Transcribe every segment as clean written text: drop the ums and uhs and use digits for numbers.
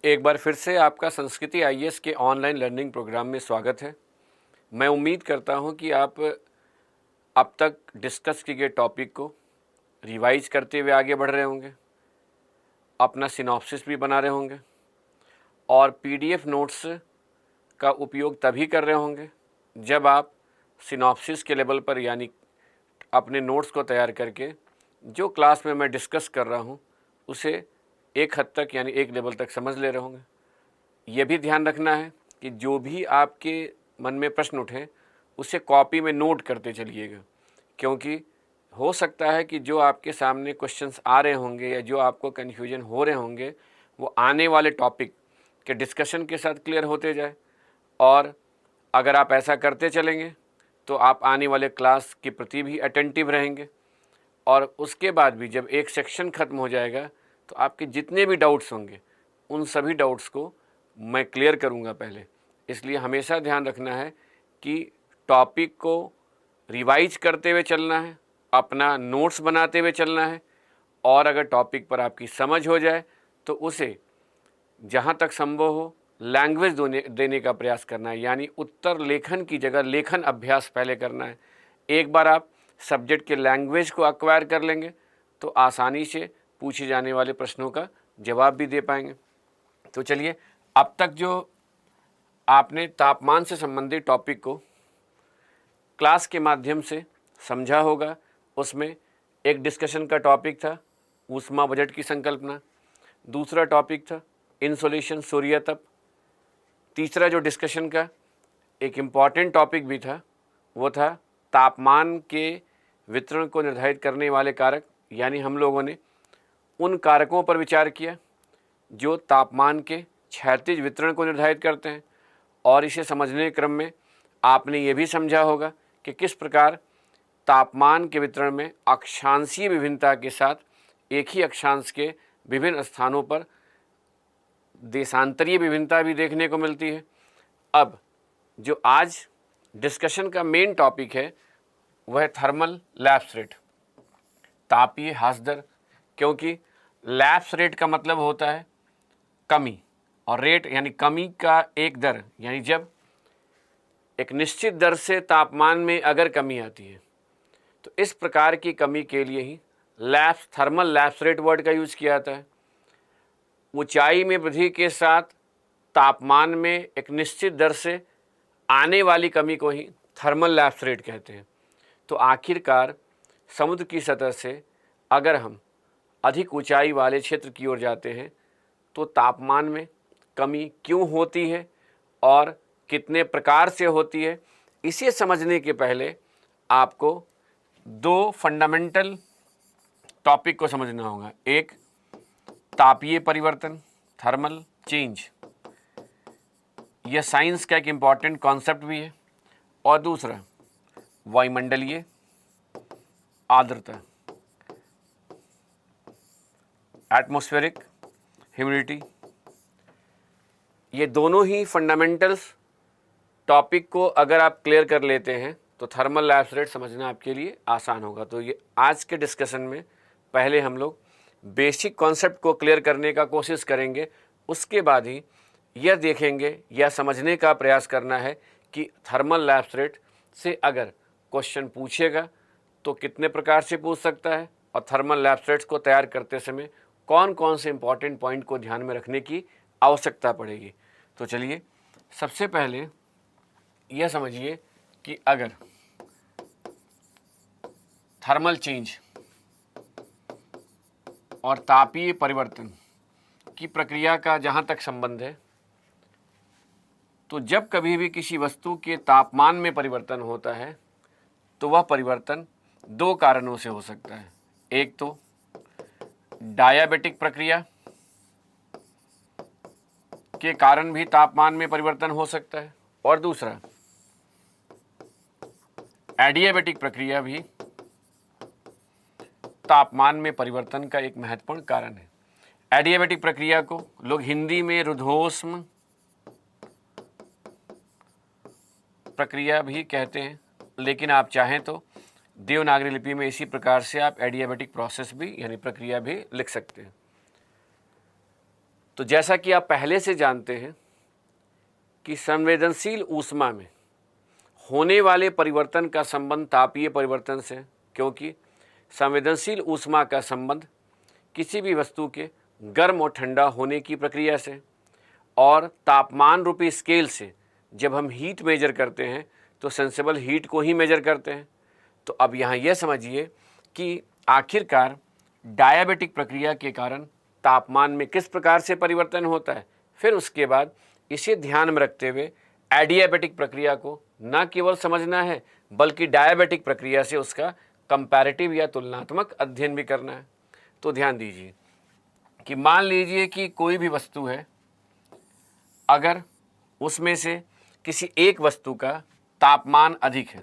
एक बार फिर से आपका संस्कृति आईएएस के ऑनलाइन लर्निंग प्रोग्राम में स्वागत है। मैं उम्मीद करता हूं कि आप अब तक डिस्कस किए गए टॉपिक को रिवाइज करते हुए आगे बढ़ रहे होंगे, अपना सिनॉप्सिस भी बना रहे होंगे और पीडीएफ नोट्स का उपयोग तभी कर रहे होंगे जब आप सिनॉप्सिस के लेवल पर, यानी अपने नोट्स को तैयार करके जो क्लास में मैं डिस्कस कर रहा हूं उसे एक हद तक, यानी एक लेवल तक समझ ले रहे होंगे। ये भी ध्यान रखना है कि जो भी आपके मन में प्रश्न उठे उसे कॉपी में नोट करते चलिएगा, क्योंकि हो सकता है कि जो आपके सामने क्वेश्चंस आ रहे होंगे या जो आपको कन्फ्यूजन हो रहे होंगे वो आने वाले टॉपिक के डिस्कशन के साथ क्लियर होते जाए। और अगर आप ऐसा करते चलेंगे तो आप आने वाले क्लास के प्रति भी अटेंटिव रहेंगे और उसके बाद भी जब एक सेक्शन ख़त्म हो जाएगा तो आपके जितने भी डाउट्स होंगे उन सभी डाउट्स को मैं क्लियर करूंगा पहले। इसलिए हमेशा ध्यान रखना है कि टॉपिक को रिवाइज करते हुए चलना है, अपना नोट्स बनाते हुए चलना है और अगर टॉपिक पर आपकी समझ हो जाए तो उसे जहाँ तक संभव हो लैंग्वेज देने का प्रयास करना है, यानी उत्तर लेखन की जगह लेखन अभ्यास पहले करना है। एक बार आप सब्जेक्ट के लैंग्वेज को एक्वायर कर लेंगे तो आसानी से पूछे जाने वाले प्रश्नों का जवाब भी दे पाएंगे। तो चलिए, अब तक जो आपने तापमान से संबंधित टॉपिक को क्लास के माध्यम से समझा होगा, उसमें एक डिस्कशन का टॉपिक था ऊष्मा बजट की संकल्पना, दूसरा टॉपिक था इंसोलेशन सूर्य तप, तीसरा जो डिस्कशन का एक इम्पॉर्टेंट टॉपिक भी था वो था तापमान के वितरण को निर्धारित करने वाले कारक, यानी हम लोगों ने उन कारकों पर विचार किया जो तापमान के क्षैतिज वितरण को निर्धारित करते हैं। और इसे समझने के क्रम में आपने ये भी समझा होगा कि किस प्रकार तापमान के वितरण में अक्षांशीय विभिन्नता के साथ एक ही अक्षांश के विभिन्न स्थानों पर देशांतरीय विभिन्नता भी देखने को मिलती है। अब जो आज डिस्कशन का मेन टॉपिक है वह थर्मल लैप्स रेट, तापीय ह्रास दर, क्योंकि लैप्स रेट का मतलब होता है कमी और रेट यानी कमी का एक दर, यानी जब एक निश्चित दर से तापमान में अगर कमी आती है तो इस प्रकार की कमी के लिए ही lapse, thermal lapse rate word का यूज किया जाता है। ऊंचाई में वृद्धि के साथ तापमान में एक निश्चित दर से आने वाली कमी को ही थर्मल लैप्स रेट कहते हैं। तो आखिरकार समुद्र की सतह से अगर हम अधिक ऊंचाई वाले क्षेत्र की ओर जाते हैं तो तापमान में कमी क्यों होती है और कितने प्रकार से होती है, इसे समझने के पहले आपको दो फंडामेंटल टॉपिक को समझना होगा। एक तापीय परिवर्तन, थर्मल चेंज, यह साइंस का एक इम्पॉर्टेंट कॉन्सेप्ट भी है, और दूसरा वायुमंडलीय आर्द्रता, एटमॉस्फेरिक ह्यूमिडिटी। ये दोनों ही फंडामेंटल्स टॉपिक को अगर आप क्लियर कर लेते हैं तो थर्मल लैप्स रेट समझना आपके लिए आसान होगा। तो ये आज के डिस्कशन में पहले हम लोग बेसिक कॉन्सेप्ट को क्लियर करने का कोशिश करेंगे, उसके बाद ही यह देखेंगे या समझने का प्रयास करना है कि थर्मल लैप्स रेट से अगर क्वेश्चन पूछेगा तो कितने प्रकार से पूछ सकता है और थर्मल लैप्स रेट्स को तैयार करते समय कौन कौन से इंपॉर्टेंट पॉइंट को ध्यान में रखने की आवश्यकता पड़ेगी। तो चलिए, सबसे पहले यह समझिए कि अगर थर्मल चेंज और तापीय परिवर्तन की प्रक्रिया का जहाँ तक संबंध है, तो जब कभी भी किसी वस्तु के तापमान में परिवर्तन होता है तो वह परिवर्तन दो कारणों से हो सकता है। एक तो डायबिटिक प्रक्रिया के कारण भी तापमान में परिवर्तन हो सकता है, और दूसरा एडियाबेटिक प्रक्रिया भी तापमान में परिवर्तन का एक महत्वपूर्ण कारण है। एडियाबेटिक प्रक्रिया को लोग हिंदी में रुद्धोष्म प्रक्रिया भी कहते हैं, लेकिन आप चाहें तो देवनागरी लिपि में इसी प्रकार से आप एडियाबेटिक प्रोसेस भी यानी प्रक्रिया भी लिख सकते हैं। तो जैसा कि आप पहले से जानते हैं कि संवेदनशील ऊष्मा में होने वाले परिवर्तन का संबंध तापीय परिवर्तन से, क्योंकि संवेदनशील ऊष्मा का संबंध किसी भी वस्तु के गर्म और ठंडा होने की प्रक्रिया से, और तापमान रूपी स्केल से जब हम हीट मेजर करते हैं तो सेंसिबल हीट को ही मेजर करते हैं। तो अब यहाँ यह समझिए कि आखिरकार डायबिटिक प्रक्रिया के कारण तापमान में किस प्रकार से परिवर्तन होता है। फिर उसके बाद इसे ध्यान में रखते हुए एडियाबेटिक प्रक्रिया को न केवल समझना है बल्कि डायबिटिक प्रक्रिया से उसका कंपैरेटिव या तुलनात्मक अध्ययन भी करना है। तो ध्यान दीजिए कि मान लीजिए कि कोई भी वस्तु है, अगर उसमें से किसी एक वस्तु का तापमान अधिक है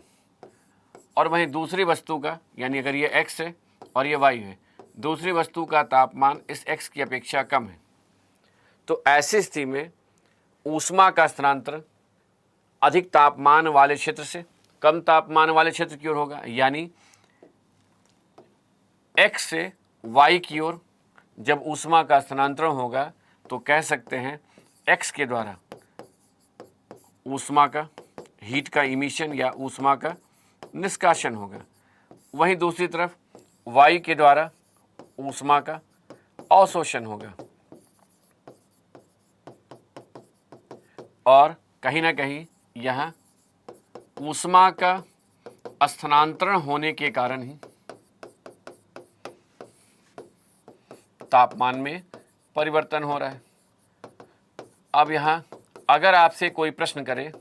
और वहीं दूसरी वस्तु का, यानी अगर ये x है और ये y है, दूसरी वस्तु का तापमान इस x की अपेक्षा कम है, तो ऐसी स्थिति में ऊष्मा का स्थानांतरण अधिक तापमान वाले क्षेत्र से कम तापमान वाले क्षेत्र की ओर होगा, यानी x से y की ओर जब ऊष्मा का स्थानांतरण होगा तो कह सकते हैं x के द्वारा ऊष्मा का, हीट का इमिशन या ऊष्मा का निष्कासन होगा, वहीं दूसरी तरफ y के द्वारा ऊष्मा का अवशोषण होगा। और कहीं ना कहीं यहाँ ऊष्मा का स्थानांतरण होने के कारण ही तापमान में परिवर्तन हो रहा है। अब यहाँ अगर आपसे कोई प्रश्न करे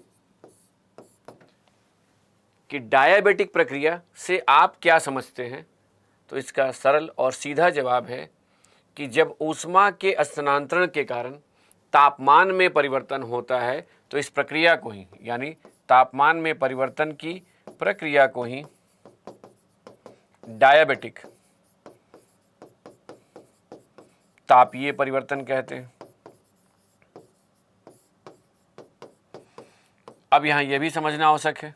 कि डायबिटिक प्रक्रिया से आप क्या समझते हैं, तो इसका सरल और सीधा जवाब है कि जब ऊष्मा के स्थानांतरण के कारण तापमान में परिवर्तन होता है तो इस प्रक्रिया को ही, यानी तापमान में परिवर्तन की प्रक्रिया को ही डायबिटिक तापीय परिवर्तन कहते हैं। अब यहाँ यह भी समझना आवश्यक है,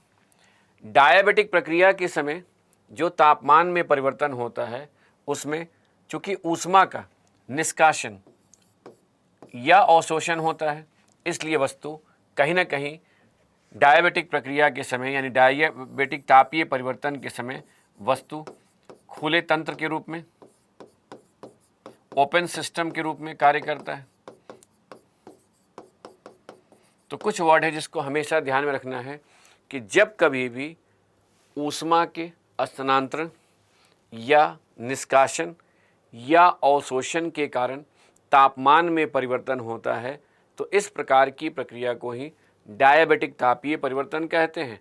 डायबिटिक प्रक्रिया के समय जो तापमान में परिवर्तन होता है उसमें चूंकि ऊष्मा का निष्कासन या अवशोषण होता है, इसलिए वस्तु कहीं ना कहीं डायबिटिक प्रक्रिया के समय, यानी डायबिटिक तापीय परिवर्तन के समय वस्तु खुले तंत्र के रूप में, ओपन सिस्टम के रूप में कार्य करता है। तो कुछ वर्ड है जिसको हमेशा ध्यान में रखना है कि जब कभी भी ऊष्मा के स्थानांतरण या निष्कासन या अवशोषण के कारण तापमान में परिवर्तन होता है तो इस प्रकार की प्रक्रिया को ही डायबिटिक तापीय परिवर्तन कहते हैं।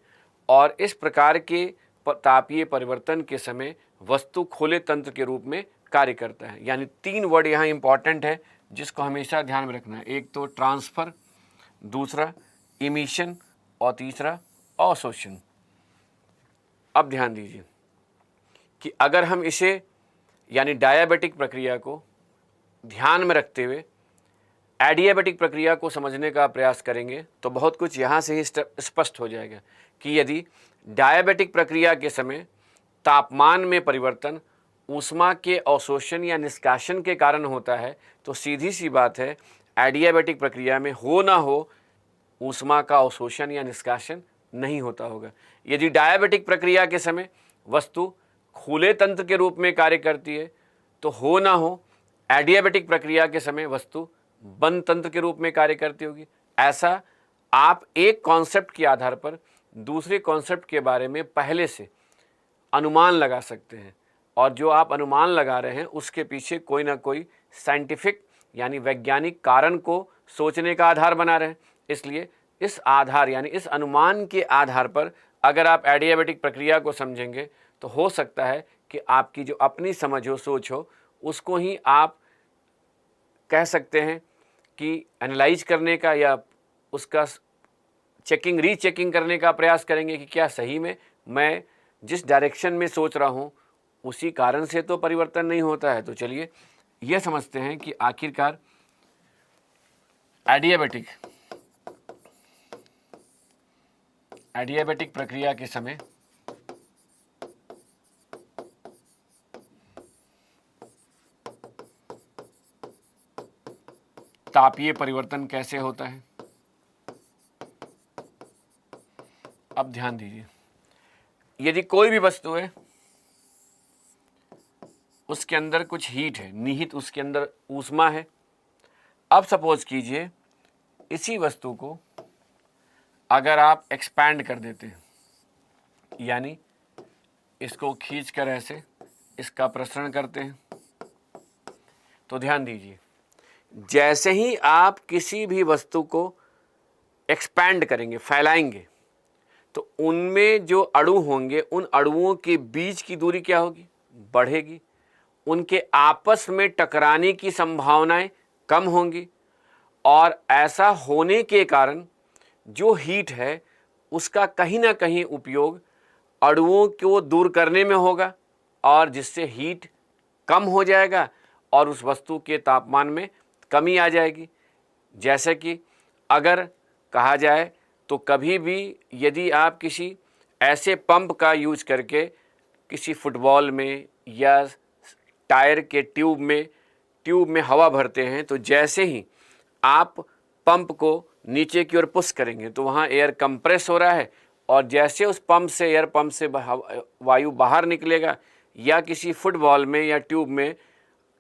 और इस प्रकार के तापीय परिवर्तन के समय वस्तु खुले तंत्र के रूप में कार्य करता है। यानी 3 वर्ड यहाँ इंपॉर्टेंट है जिसको हमेशा ध्यान में रखना है, एक तो ट्रांसफ़र, दूसरा इमिशन और तीसरा अवशोषण। अब ध्यान दीजिए कि अगर हम इसे, यानी डायबिटिक प्रक्रिया को ध्यान में रखते हुए एडियाबेटिक प्रक्रिया को समझने का प्रयास करेंगे तो बहुत कुछ यहाँ से ही स्पष्ट हो जाएगा कि यदि डायबिटिक प्रक्रिया के समय तापमान में परिवर्तन ऊष्मा के अवशोषण या निष्कासन के कारण होता है तो सीधी सी बात है एडियाबेटिक प्रक्रिया में हो ना हो ऊष्मा का अवशोषण या निष्कासन नहीं होता होगा। यदि डायबिटिक प्रक्रिया के समय वस्तु खुले तंत्र के रूप में कार्य करती है तो हो ना हो एडियाबेटिक प्रक्रिया के समय वस्तु बंद तंत्र के रूप में कार्य करती होगी। ऐसा आप एक कॉन्सेप्ट के आधार पर दूसरे कॉन्सेप्ट के बारे में पहले से अनुमान लगा सकते हैं, और जो आप अनुमान लगा रहे हैं उसके पीछे कोई ना कोई साइंटिफिक यानी वैज्ञानिक कारण को सोचने का आधार बना रहे हैं। इसलिए इस आधार यानी इस अनुमान के आधार पर अगर आप एडियाबेटिक प्रक्रिया को समझेंगे तो हो सकता है कि आपकी जो अपनी समझ हो, सोच हो, उसको ही आप कह सकते हैं कि एनालाइज करने का या उसका चेकिंग रीचेकिंग करने का प्रयास करेंगे कि क्या सही में मैं जिस डायरेक्शन में सोच रहा हूँ उसी कारण से तो परिवर्तन नहीं होता है। तो चलिए यह समझते हैं कि आखिरकार एडियाबेटिक प्रक्रिया के समय तापीय परिवर्तन कैसे होता है। अब ध्यान दीजिए, यदि कोई भी वस्तु है उसके अंदर कुछ हीट है, निहित उसके अंदर ऊष्मा है। अब सपोज कीजिए इसी वस्तु को अगर आप एक्सपैंड कर देते हैं, यानी इसको खींचकर ऐसे इसका प्रसरण करते हैं, तो ध्यान दीजिए जैसे ही आप किसी भी वस्तु को एक्सपैंड करेंगे, फैलाएंगे, तो उनमें जो अणु होंगे उन अणुओं के बीच की दूरी क्या होगी, बढ़ेगी। उनके आपस में टकराने की संभावनाएं कम होंगी और ऐसा होने के कारण जो हीट है उसका कहीं ना कहीं उपयोग अणुओं को दूर करने में होगा और जिससे हीट कम हो जाएगा और उस वस्तु के तापमान में कमी आ जाएगी। जैसे कि अगर कहा जाए तो कभी भी यदि आप किसी ऐसे पंप का यूज करके किसी फुटबॉल में या टायर के ट्यूब में हवा भरते हैं, तो जैसे ही आप पंप को नीचे की ओर पुश करेंगे तो वहाँ एयर कंप्रेस हो रहा है और जैसे उस पंप से एयर पंप से वायु बाहर निकलेगा या किसी फुटबॉल में या ट्यूब में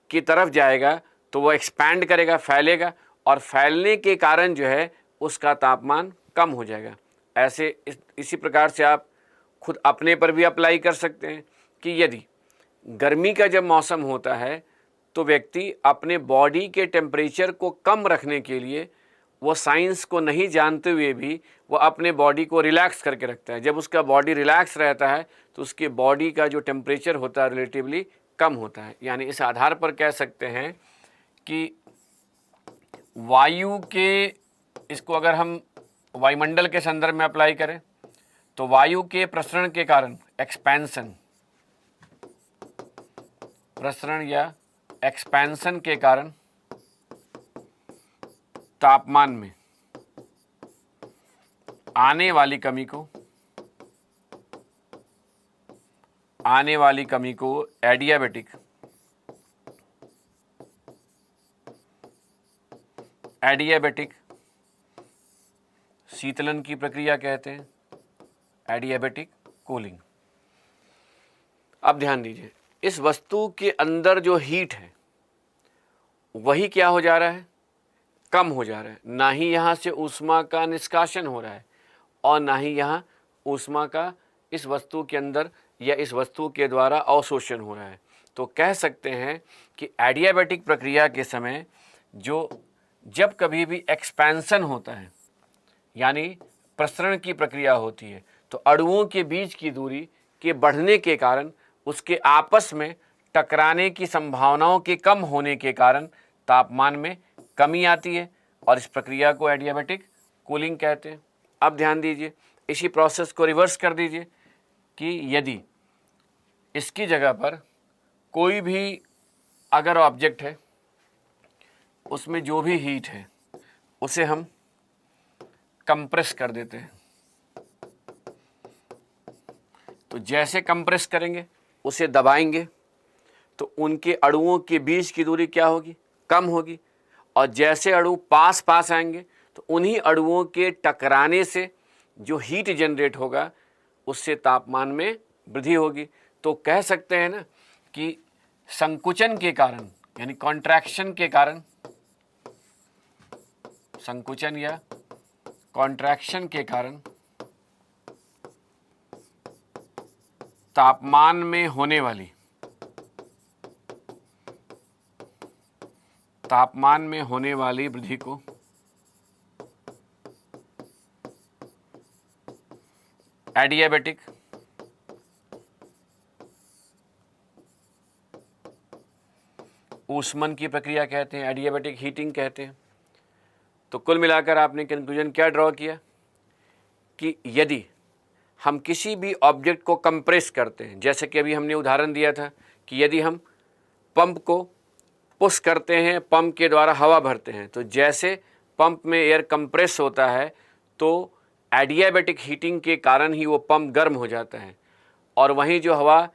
की तरफ जाएगा तो वो एक्सपैंड करेगा, फैलेगा और फैलने के कारण जो है उसका तापमान कम हो जाएगा। ऐसे इसी प्रकार से आप खुद अपने पर भी अप्लाई कर सकते हैं कि यदि गर्मी का जब मौसम होता है तो व्यक्ति अपने बॉडी के टेम्परेचर को कम रखने के लिए वो साइंस को नहीं जानते हुए भी वो अपने बॉडी को रिलैक्स करके रखता है। जब उसका बॉडी रिलैक्स रहता है तो उसके बॉडी का जो टेम्परेचर होता है रिलेटिवली कम होता है। यानी इस आधार पर कह सकते हैं कि वायु के, इसको अगर हम वायुमंडल के संदर्भ में अप्लाई करें तो वायु के प्रसरण के कारण एक्सपेंशन, प्रसरण या एक्सपेंशन के कारण तापमान में आने वाली कमी को एडियाबैटिक शीतलन की प्रक्रिया कहते हैं, एडियाबैटिक कूलिंग। अब ध्यान दीजिए, इस वस्तु के अंदर जो हीट है वही क्या हो जा रहा है, कम हो जा रहा है। ना ही यहाँ से ऊष्मा का निष्कासन हो रहा है और ना ही यहाँ ऊष्मा का इस वस्तु के अंदर या इस वस्तु के द्वारा अवशोषण हो रहा है। तो कह सकते हैं कि एडियाबैटिक प्रक्रिया के समय जब कभी भी एक्सपेंशन होता है यानी प्रसरण की प्रक्रिया होती है तो अणुओं के बीच की दूरी के बढ़ने के कारण उसके आपस में टकराने की संभावनाओं के कम होने के कारण तापमान में कमी आती है और इस प्रक्रिया को एडियाबैटिक कूलिंग कहते हैं। अब ध्यान दीजिए, इसी प्रोसेस को रिवर्स कर दीजिए कि यदि इसकी जगह पर कोई भी अगर ऑब्जेक्ट है उसमें जो भी हीट है उसे हम कंप्रेस कर देते हैं, तो जैसे कंप्रेस करेंगे उसे दबाएंगे तो उनके अणुओं के बीच की दूरी क्या होगी, कम होगी और जैसे अणु पास आएंगे तो उन्हीं अणुओं के टकराने से जो हीट जनरेट होगा उससे तापमान में वृद्धि होगी। तो कह सकते हैं ना कि संकुचन के कारण यानी कॉन्ट्रैक्शन के कारण, संकुचन या कॉन्ट्रैक्शन के कारण तापमान में होने वाली वृद्धि को एडियाबैटिक ऊष्मन की प्रक्रिया कहते हैं, एडियाबैटिक हीटिंग कहते हैं। तो कुल मिलाकर आपने कंक्लूजन क्या ड्रॉ किया कि यदि हम किसी भी ऑब्जेक्ट को कंप्रेस करते हैं, जैसे कि अभी हमने उदाहरण दिया था कि यदि हम पंप को पुश करते हैं, पंप के द्वारा हवा भरते हैं, तो जैसे पंप में एयर कंप्रेस होता है तो एडियाबैटिक हीटिंग के कारण ही वो पंप गर्म हो जाता है और वहीं जो हवा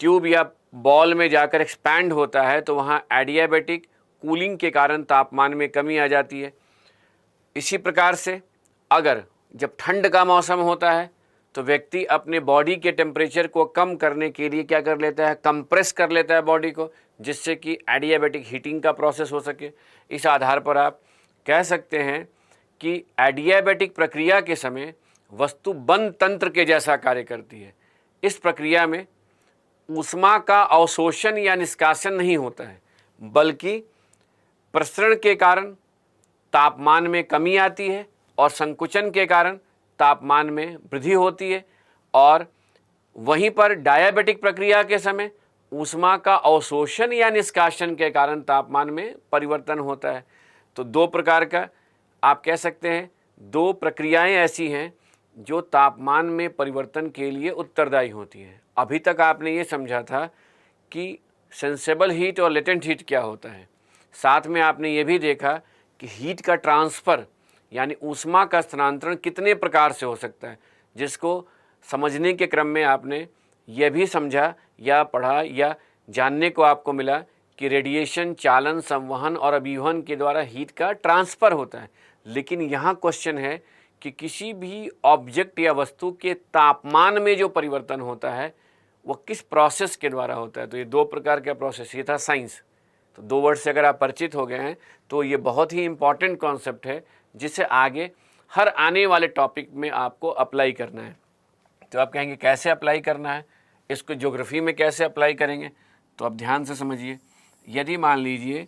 ट्यूब या बॉल में जाकर एक्सपैंड होता है तो वहाँ एडियाबैटिक कूलिंग के कारण तापमान में कमी आ जाती है। इसी प्रकार से अगर जब ठंड का मौसम होता है तो व्यक्ति अपने बॉडी के टेम्परेचर को कम करने के लिए क्या कर लेता है, कंप्रेस कर लेता है बॉडी को, जिससे कि एडियाबेटिक हीटिंग का प्रोसेस हो सके। इस आधार पर आप कह सकते हैं कि एडियाबेटिक प्रक्रिया के समय वस्तु बंद तंत्र के जैसा कार्य करती है। इस प्रक्रिया में ऊष्मा का अवशोषण या निष्कासन नहीं होता है, बल्कि प्रसरण के कारण तापमान में कमी आती है और संकुचन के कारण तापमान में वृद्धि होती है। और वहीं पर डायबिटिक प्रक्रिया के समय ऊष्मा का अवशोषण या निष्कासन के कारण तापमान में परिवर्तन होता है। तो दो प्रकार का आप कह सकते हैं, दो प्रक्रियाएं ऐसी हैं जो तापमान में परिवर्तन के लिए उत्तरदायी होती हैं। अभी तक आपने ये समझा था कि सेंसेबल हीट और लेटेंट हीट क्या होता है, साथ में आपने ये भी देखा कि हीट का ट्रांसफ़र यानी ऊष्मा का स्थानांतरण कितने प्रकार से हो सकता है, जिसको समझने के क्रम में आपने यह भी समझा या पढ़ा या जानने को आपको मिला कि रेडिएशन, चालन, संवहन और अभिवहन के द्वारा हीट का ट्रांसफ़र होता है। लेकिन यहाँ क्वेश्चन है कि किसी भी ऑब्जेक्ट या वस्तु के तापमान में जो परिवर्तन होता है वो किस प्रोसेस के द्वारा होता है। तो ये दो प्रकार का प्रोसेस, ये था साइंस। तो दो वर्ड से अगर आप परिचित हो गए हैं तो ये बहुत ही इम्पॉर्टेंट कॉन्सेप्ट है, जिसे आगे हर आने वाले टॉपिक में आपको अप्लाई करना है। तो आप कहेंगे कैसे अप्लाई करना है, इसको ज्योग्राफी में कैसे अप्लाई करेंगे, तो आप ध्यान से समझिए। यदि मान लीजिए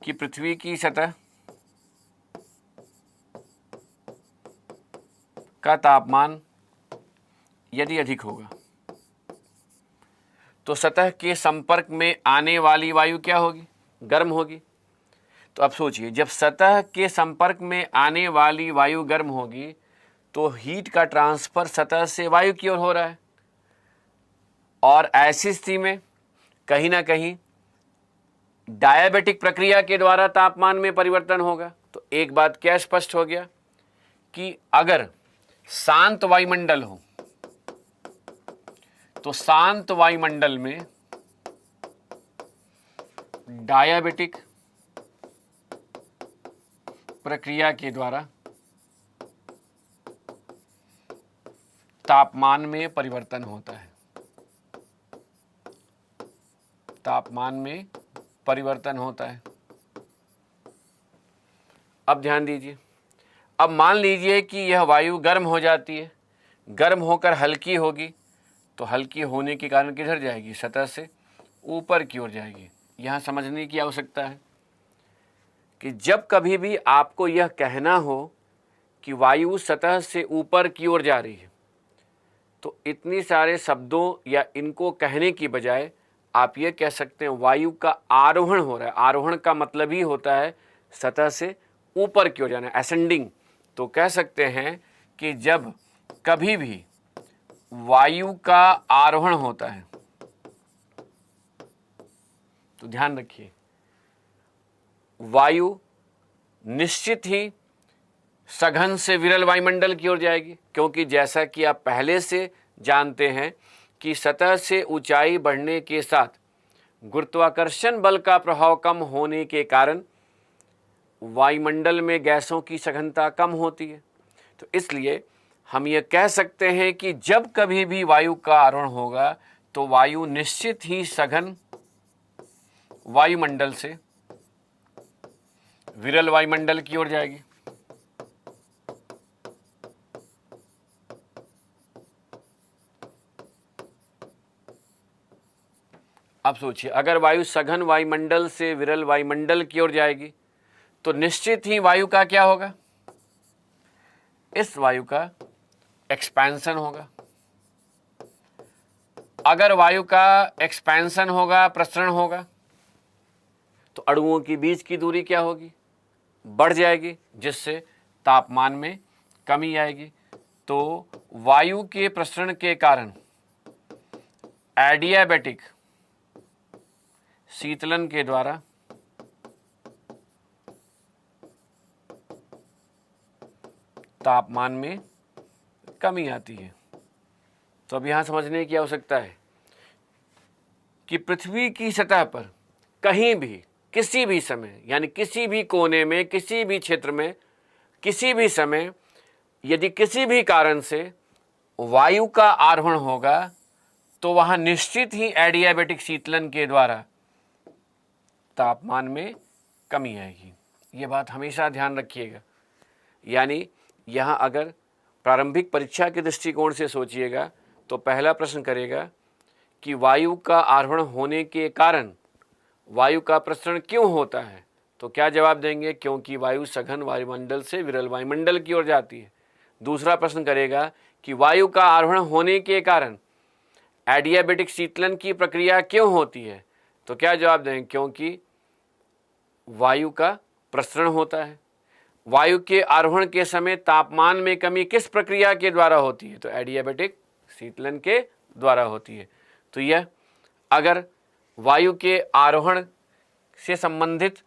कि पृथ्वी की सतह का तापमान यदि अधिक होगा तो सतह के संपर्क में आने वाली वायु क्या होगी, गर्म होगी। तो अब सोचिए, जब सतह के संपर्क में आने वाली वायु गर्म होगी तो हीट का ट्रांसफ़र सतह से वायु की ओर हो रहा है, और ऐसी स्थिति में कहीं ना कहीं डायबिटिक प्रक्रिया के द्वारा तापमान में परिवर्तन होगा। तो एक बात क्या स्पष्ट हो गया कि अगर शांत वायुमंडल हो तो शांत वायुमंडल में डायबिटिक प्रक्रिया के द्वारा तापमान में परिवर्तन होता है। तापमान में परिवर्तन होता है। अब ध्यान दीजिए, अब मान लीजिए कि यह वायु गर्म हो जाती है, गर्म होकर हल्की होगी, तो हल्की होने के कारण किधर जाएगी, सतह से ऊपर की ओर जाएगी। यहाँ समझने की आवश्यकता है कि जब कभी भी आपको यह कहना हो कि वायु सतह से ऊपर की ओर जा रही है, तो इतनी सारे शब्दों या इनको कहने की बजाय आप ये कह सकते हैं वायु का आरोहण हो रहा है। आरोहण का मतलब ही होता है सतह से ऊपर की ओर जाना, असेंडिंग। तो कह सकते हैं कि जब कभी भी वायु का आरोहण होता है तो ध्यान रखिए, वायु निश्चित ही सघन से विरल वायुमंडल की ओर जाएगी, क्योंकि जैसा कि आप पहले से जानते हैं कि सतह से ऊंचाई बढ़ने के साथ गुरुत्वाकर्षण बल का प्रभाव कम होने के कारण वायुमंडल में गैसों की सघनता कम होती है। तो इसलिए हम ये कह सकते हैं कि जब कभी भी वायु का आरोहण होगा तो वायु निश्चित ही सघन वायुमंडल से विरल वायुमंडल की ओर जाएगी। अब सोचिए, अगर वायु सघन वायुमंडल से विरल वायुमंडल की ओर जाएगी तो निश्चित ही वायु का क्या होगा, इस वायु का एक्सपेंशन होगा। अगर वायु का एक्सपेंशन होगा, प्रसरण होगा, तो अणुओं के बीच की दूरी क्या होगी, बढ़ जाएगी, जिससे तापमान में कमी आएगी। तो वायु के प्रसरण के कारण एडियाबेटिक शीतलन के द्वारा तापमान में कमी आती है। तो अब यहाँ समझने की आवश्यकता है कि पृथ्वी की सतह पर कहीं भी किसी भी समय, यानी किसी भी कोने में, किसी भी क्षेत्र में, किसी भी समय यदि किसी भी कारण से वायु का आरोहण होगा तो वहां निश्चित ही एडियाबेटिक शीतलन के द्वारा तापमान में कमी आएगी। ये बात हमेशा ध्यान रखिएगा। यानी यहाँ अगर प्रारंभिक परीक्षा के दृष्टिकोण से सोचिएगा तो पहला प्रश्न करेगा कि वायु का आरोहण होने के कारण वायु का प्रसरण क्यों होता है, तो क्या जवाब देंगे? क्योंकि वायु सघन वायुमंडल से विरल वायुमंडल की ओर जाती है। दूसरा प्रश्न करेगा कि वायु का आरोहण होने के कारण एडियाबेटिक शीतलन की प्रक्रिया क्यों होती है, तो क्या जवाब देंगे? क्योंकि वायु का प्रसरण होता है। वायु के आरोहण के समय तापमान में कमी किस प्रक्रिया के द्वारा होती है, तो एडियाबेटिक शीतलन के द्वारा होती है। तो यह अगर वायु के आरोहण से संबंधित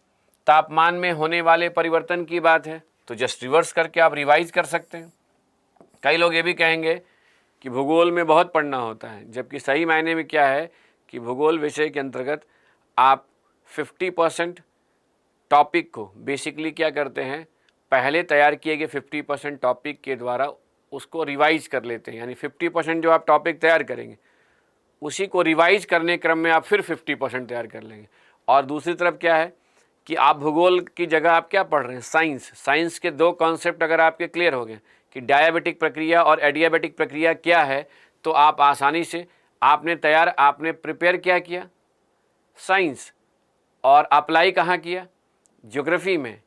तापमान में होने वाले परिवर्तन की बात है तो जस्ट रिवर्स करके आप रिवाइज कर सकते हैं। कई लोग ये भी कहेंगे कि भूगोल में बहुत पढ़ना होता है, जबकि सही मायने में क्या है कि भूगोल विषय के अंतर्गत आप 50% टॉपिक को बेसिकली क्या करते हैं, पहले तैयार किए गए 50% टॉपिक के द्वारा उसको रिवाइज कर लेते हैं। यानी 50% जो आप टॉपिक तैयार करेंगे उसी को रिवाइज करने क्रम में आप फिर 50% तैयार कर लेंगे। और दूसरी तरफ क्या है कि आप भूगोल की जगह आप क्या पढ़ रहे हैं, साइंस के दो कॉन्सेप्ट अगर आपके क्लियर हो गए कि डायबिटिक प्रक्रिया और एडियाबेटिक प्रक्रिया क्या है, तो आप आसानी से आपने प्रिपेयर क्या किया, साइंस, और अप्लाई कहाँ किया, ज्योग्राफी में,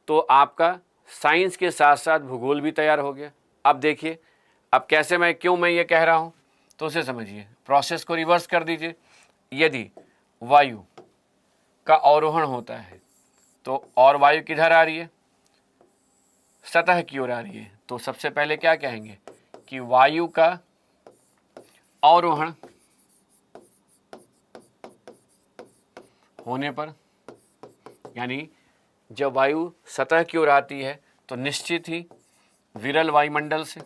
तो आपका साइंस के साथ साथ भूगोल भी तैयार हो गया। अब देखिए अब कैसे मैं ये कह रहा हूँ, तो उसे समझिए, प्रोसेस को रिवर्स कर दीजिए। यदि वायु का अवरोहण होता है तो और वायु किधर आ रही है, सतह की ओर आ रही है, तो सबसे पहले क्या कहेंगे कि वायु का अवरोहण होने पर, यानी जब वायु सतह की ओर आती है तो निश्चित ही विरल वायुमंडल से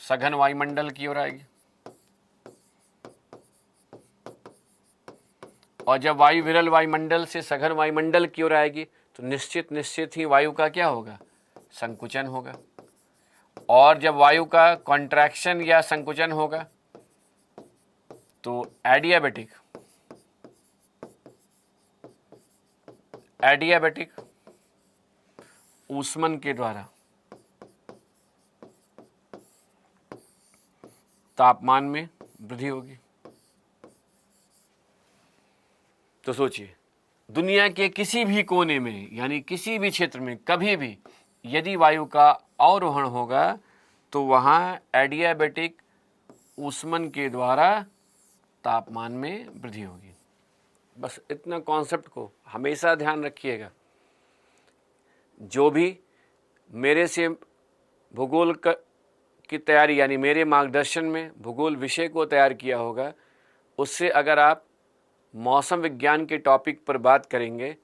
सघन वायुमंडल की ओर आएगी, और जब वायु विरल वायुमंडल से सघन वायुमंडल की ओर आएगी तो निश्चित ही वायु का क्या होगा, संकुचन होगा। और जब वायु का कॉन्ट्रैक्शन या संकुचन होगा तो एडियाबेटिक ऊष्मन के द्वारा तापमान में वृद्धि होगी। तो सोचिए, दुनिया के किसी भी कोने में, यानी किसी भी क्षेत्र में, कभी भी यदि वायु का अवरोहण होगा तो वहाँ एडियाबेटिक ऊष्मन के द्वारा तापमान में वृद्धि होगी। बस इतना कॉन्सेप्ट को हमेशा ध्यान रखिएगा। जो भी मेरे से भूगोल की तैयारी, यानी मेरे मार्गदर्शन में भूगोल विषय को तैयार किया होगा, उससे अगर आप मौसम विज्ञान के टॉपिक पर बात करेंगे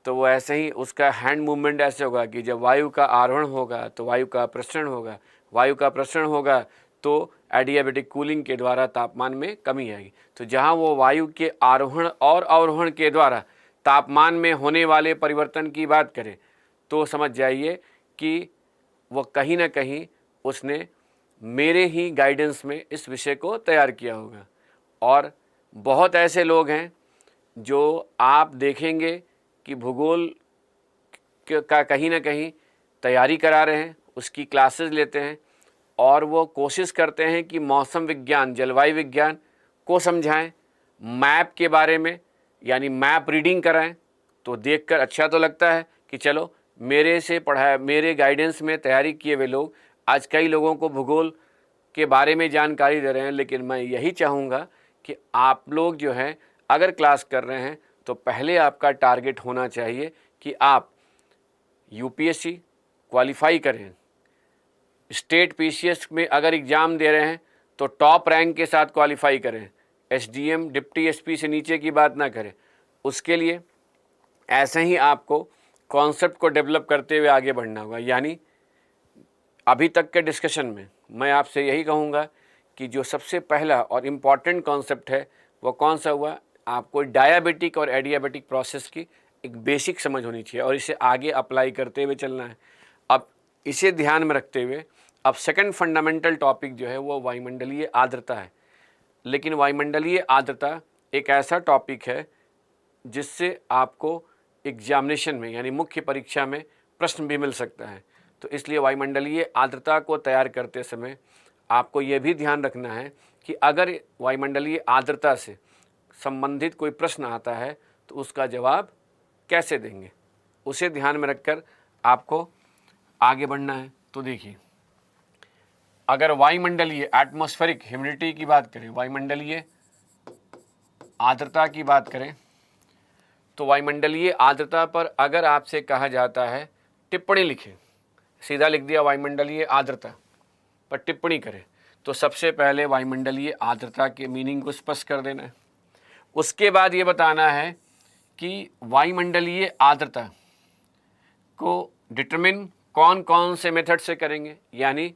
तो वो ऐसे ही, उसका हैंड मूवमेंट ऐसे होगा कि जब वायु का आरोहण होगा तो वायु का प्रसरण होगा, वायु का प्रसरण होगा तो एडियाबेटिक कूलिंग के द्वारा तापमान में कमी आएगी। तो जहाँ वो वायु के आरोहण और अवरोहण के द्वारा तापमान में होने वाले परिवर्तन की बात करें तो समझ जाइए कि वो कहीं ना कहीं उसने मेरे ही गाइडेंस में इस विषय को तैयार किया होगा। और बहुत ऐसे लोग हैं जो आप देखेंगे कि भूगोल का कहीं ना कहीं तैयारी करा रहे हैं, उसकी क्लासेस लेते हैं और वो कोशिश करते हैं कि मौसम विज्ञान, जलवायु विज्ञान को समझाएं, मैप के बारे में यानी मैप रीडिंग कराएं। तो देखकर अच्छा तो लगता है कि चलो मेरे से पढ़ाया, मेरे गाइडेंस में तैयारी किए हुए लोग आज कई लोगों को भूगोल के बारे में जानकारी दे रहे हैं। लेकिन मैं यही चाहूँगा कि आप लोग जो हैं अगर क्लास कर रहे हैं तो पहले आपका टारगेट होना चाहिए कि आप यूपीएससी क्वालिफाई करें। स्टेट पीसीएस में अगर एग्ज़ाम दे रहे हैं तो टॉप रैंक के साथ क्वालिफाई करें, एसडीएम डिप्टी एसपी से नीचे की बात ना करें। उसके लिए ऐसे ही आपको कॉन्सेप्ट को डेवलप करते हुए आगे बढ़ना होगा। यानी अभी तक के डिस्कशन में मैं आपसे यही कहूँगा कि जो सबसे पहला और इम्पॉर्टेंट कॉन्सेप्ट है वो कौन सा हुआ, आपको डायबिटिक और एडियाबेटिक प्रोसेस की एक बेसिक समझ होनी चाहिए और इसे आगे अप्लाई करते हुए चलना है। अब इसे ध्यान में रखते हुए अब सेकंड फंडामेंटल टॉपिक जो है वो वायुमंडलीय आर्द्रता है। लेकिन वायुमंडलीय आर्द्रता एक ऐसा टॉपिक है जिससे आपको एग्जामिनेशन में यानी मुख्य परीक्षा में प्रश्न भी मिल सकता है। तो इसलिए वायुमंडलीय आर्द्रता को तैयार करते समय आपको यह भी ध्यान रखना है कि अगर वायुमंडलीय आर्द्रता से संबंधित कोई प्रश्न आता है तो उसका जवाब कैसे देंगे, उसे ध्यान में रखकर आपको आगे बढ़ना है। तो देखिए, अगर वायुमंडलीय एटमॉस्फेरिक ह्यूमिडिटी की बात करें, वायुमंडलीय आर्द्रता की बात करें, तो वायुमंडलीय आर्द्रता पर अगर आपसे कहा जाता है टिप्पणी लिखें, सीधा लिख दिया वायुमंडलीय आर्द्रता पर टिप्पणी करें, तो सबसे पहले वायुमंडलीय आर्द्रता के मीनिंग को स्पष्ट कर देना है। उसके बाद ये बताना है कि वायुमंडलीय आर्द्रता को डिटरमिन कौन कौन से मेथड से करेंगे, यानी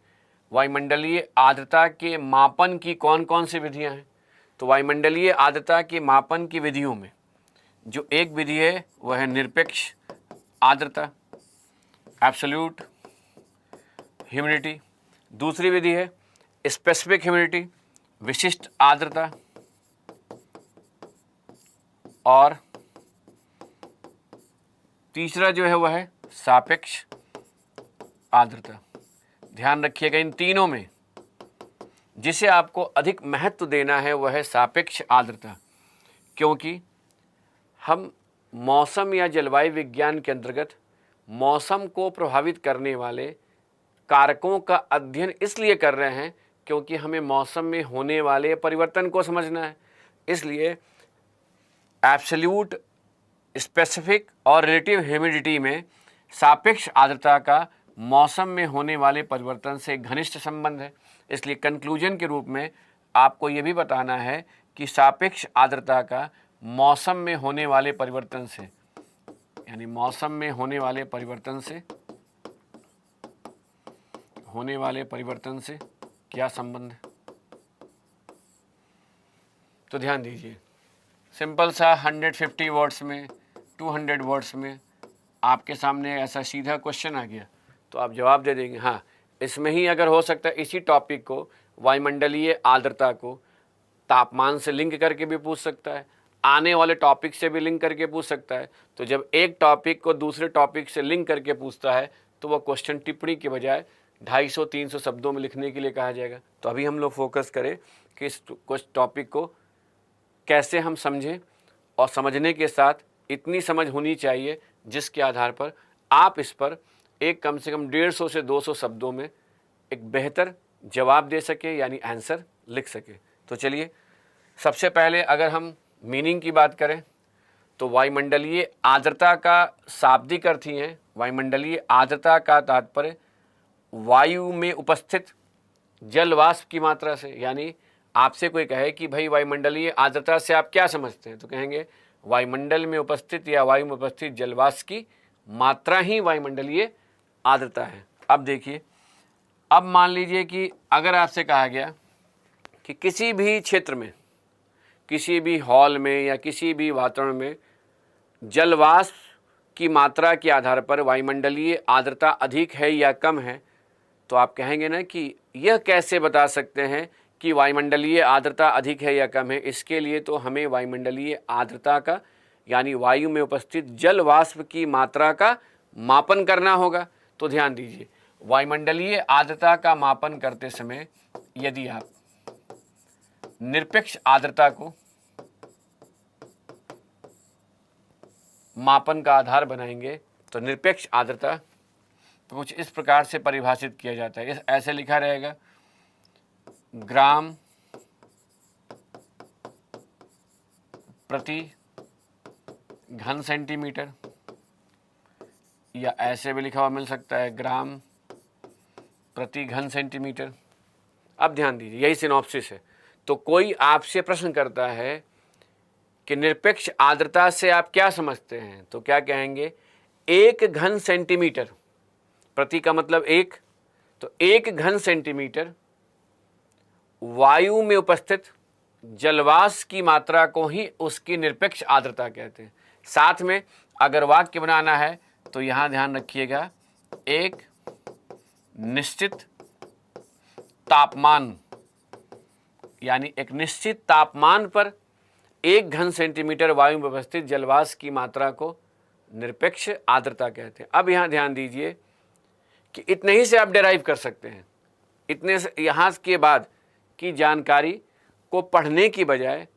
वायुमंडलीय आर्द्रता के मापन की कौन कौन सी विधियां हैं। तो वायुमंडलीय आर्द्रता के मापन की विधियों में जो एक विधि है वह है निरपेक्ष आर्द्रता, एब्सोल्यूट ह्यूमिडिटी। दूसरी विधि है स्पेसिफिक ह्यूमिडिटी, विशिष्ट आर्द्रता। और तीसरा जो है वह है सापेक्ष आर्द्रता। ध्यान रखिएगा, इन तीनों में जिसे आपको अधिक महत्व देना है वह है सापेक्ष आर्द्रता, क्योंकि हम मौसम या जलवायु विज्ञान के अंतर्गत मौसम को प्रभावित करने वाले कारकों का अध्ययन इसलिए कर रहे हैं क्योंकि हमें मौसम में होने वाले परिवर्तन को समझना है। इसलिए एब्सोल्यूट, स्पेसिफिक और रिलेटिव ह्यूमिडिटी में सापेक्ष आर्द्रता का मौसम में होने वाले परिवर्तन से घनिष्ठ संबंध है। इसलिए कंक्लूजन के रूप में आपको ये भी बताना है कि सापेक्ष आर्द्रता का मौसम में होने वाले परिवर्तन से, यानी मौसम में होने वाले परिवर्तन से क्या संबंध है। तो ध्यान दीजिए, सिंपल सा 150 वर्ड्स में, 200 वर्ड्स में आपके सामने ऐसा सीधा क्वेश्चन आ गया तो आप जवाब दे देंगे। हाँ, इसमें ही अगर हो सकता है इसी टॉपिक को, वायुमंडलीय आर्द्रता को तापमान से लिंक करके भी पूछ सकता है, आने वाले टॉपिक से भी लिंक करके पूछ सकता है। तो जब एक टॉपिक को दूसरे टॉपिक से लिंक करके पूछता है तो वह क्वेश्चन टिप्पणी के बजाय 250-300 शब्दों में लिखने के लिए कहा जाएगा। तो अभी हम लोग फोकस करें कि इस कुछ टॉपिक को कैसे हम समझें, और समझने के साथ इतनी समझ होनी चाहिए जिसके आधार पर आप इस पर एक कम से कम 150 से 200 शब्दों में एक बेहतर जवाब दे सके, यानी आंसर लिख सके। तो चलिए, सबसे पहले अगर हम मीनिंग की बात करें तो वायुमंडलीय आर्द्रता का शाब्दिक अर्थ ही है, वायुमंडलीय आर्द्रता का तात्पर्य वायु में उपस्थित जल वाष्प की मात्रा से। यानी आपसे कोई कहे कि भाई वायुमंडलीय आर्द्रता से आप क्या समझते हैं, तो कहेंगे वायुमंडल में उपस्थित या वायु में उपस्थित जल वाष्प की मात्रा ही वायुमंडलीय आर्द्रता है। अब देखिए, अब मान लीजिए कि अगर आपसे कहा गया कि किसी भी क्षेत्र में, किसी भी हॉल में या किसी भी वातावरण में जल वाष्प की मात्रा के आधार पर वायुमंडलीय आर्द्रता अधिक है या कम है, तो आप कहेंगे ना कि यह कैसे बता सकते हैं कि वायुमंडलीय आर्द्रता अधिक है या कम है। इसके लिए तो हमें वायुमंडलीय आर्द्रता का, यानी वायु में उपस्थित जल वाष्प की मात्रा का मापन करना होगा। तो ध्यान दीजिए, वायुमंडलीय आर्द्रता का मापन करते समय यदि आप निरपेक्ष आर्द्रता को मापन का आधार बनाएंगे तो निरपेक्ष आर्द्रता तो कुछ इस प्रकार से परिभाषित किया जाता है। ऐसे लिखा रहेगा, ग्राम प्रति घन सेंटीमीटर, या ऐसे भी लिखा हुआ मिल सकता है ग्राम प्रति घन सेंटीमीटर। अब ध्यान दीजिए, यही सिनॉप्सिस है। तो कोई आपसे प्रश्न करता है कि निरपेक्ष आर्द्रता से आप क्या समझते हैं, तो क्या कहेंगे, 1 घन सेंटीमीटर, प्रति का मतलब 1, तो 1 घन सेंटीमीटर वायु में उपस्थित जलवाष्प की मात्रा को ही उसकी निरपेक्ष आर्द्रता कहते हैं। साथ में अगर वाक्य बनाना है तो यहाँ ध्यान रखिएगा, एक निश्चित तापमान, यानी एक निश्चित तापमान पर 1 घन सेंटीमीटर वायु में उपस्थित जलवाष्प की मात्रा को निरपेक्ष आर्द्रता कहते हैं। अब यहाँ ध्यान दीजिए कि इतने ही से आप डेराइव कर सकते हैं। इतने से यहाँ के बाद की जानकारी को पढ़ने की बजाय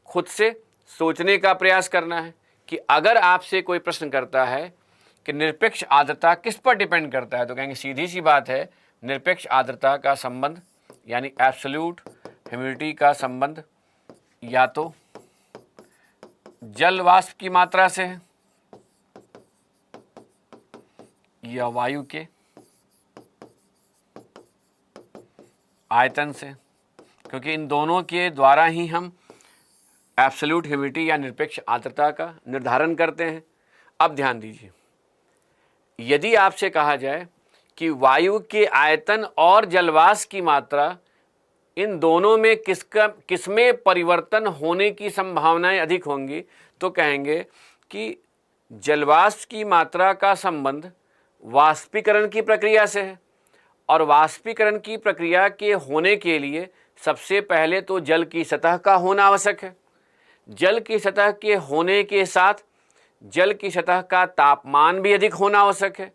खुद से सोचने का प्रयास करना है कि अगर आपसे कोई प्रश्न करता है कि निरपेक्ष आर्द्रता किस पर डिपेंड करता है, तो कहेंगे सीधी सी बात है, निरपेक्ष आर्द्रता का संबंध यानी एब्सोल्यूट ह्यूमिडिटी का संबंध या तो जल वाष्प की मात्रा से है या वायु के आयतन से, क्योंकि इन दोनों के द्वारा ही हम एब्सोल्यूट ह्यूमिडिटी या निरपेक्ष आर्द्रता का निर्धारण करते हैं। अब ध्यान दीजिए, यदि आपसे कहा जाए कि वायु के आयतन और जलवाष्प की मात्रा, इन दोनों में किसमें परिवर्तन होने की संभावनाएं अधिक होंगी, तो कहेंगे कि जलवाष्प की मात्रा का संबंध वाष्पीकरण की प्रक्रिया से है, और वाष्पीकरण की प्रक्रिया के होने के लिए सबसे पहले तो जल की सतह का होना आवश्यक है। जल की सतह के होने के साथ जल की सतह का तापमान भी अधिक होना आवश्यक है।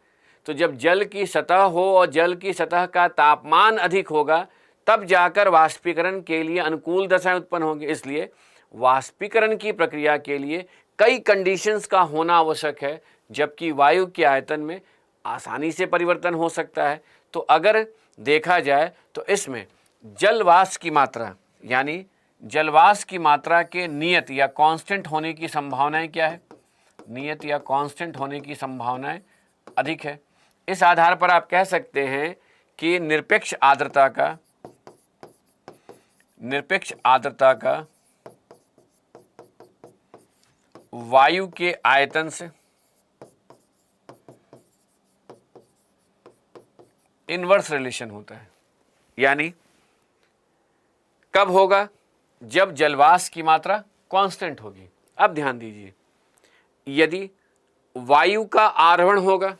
तो जब जल की सतह हो और जल की सतह का तापमान अधिक होगा, तब जाकर वाष्पीकरण के लिए अनुकूल दशाएं उत्पन्न होंगी। इसलिए वाष्पीकरण की प्रक्रिया के लिए कई कंडीशंस का होना आवश्यक है, जबकि वायु के आयतन में आसानी से परिवर्तन हो सकता है। तो अगर देखा जाए तो इसमें जलवाष्प की मात्रा यानी जलवाष्प की मात्रा के नियत या कांस्टेंट होने की संभावनाएं क्या है, नियत या कांस्टेंट होने की संभावनाएं अधिक है। इस आधार पर आप कह सकते हैं कि निरपेक्ष आर्द्रता का वायु के आयतन से इनवर्स रिलेशन होता है। यानी कब होगा, जब जलवाष्प की मात्रा कांस्टेंट होगी। अब ध्यान दीजिए, यदि वायु का आरोहण होगा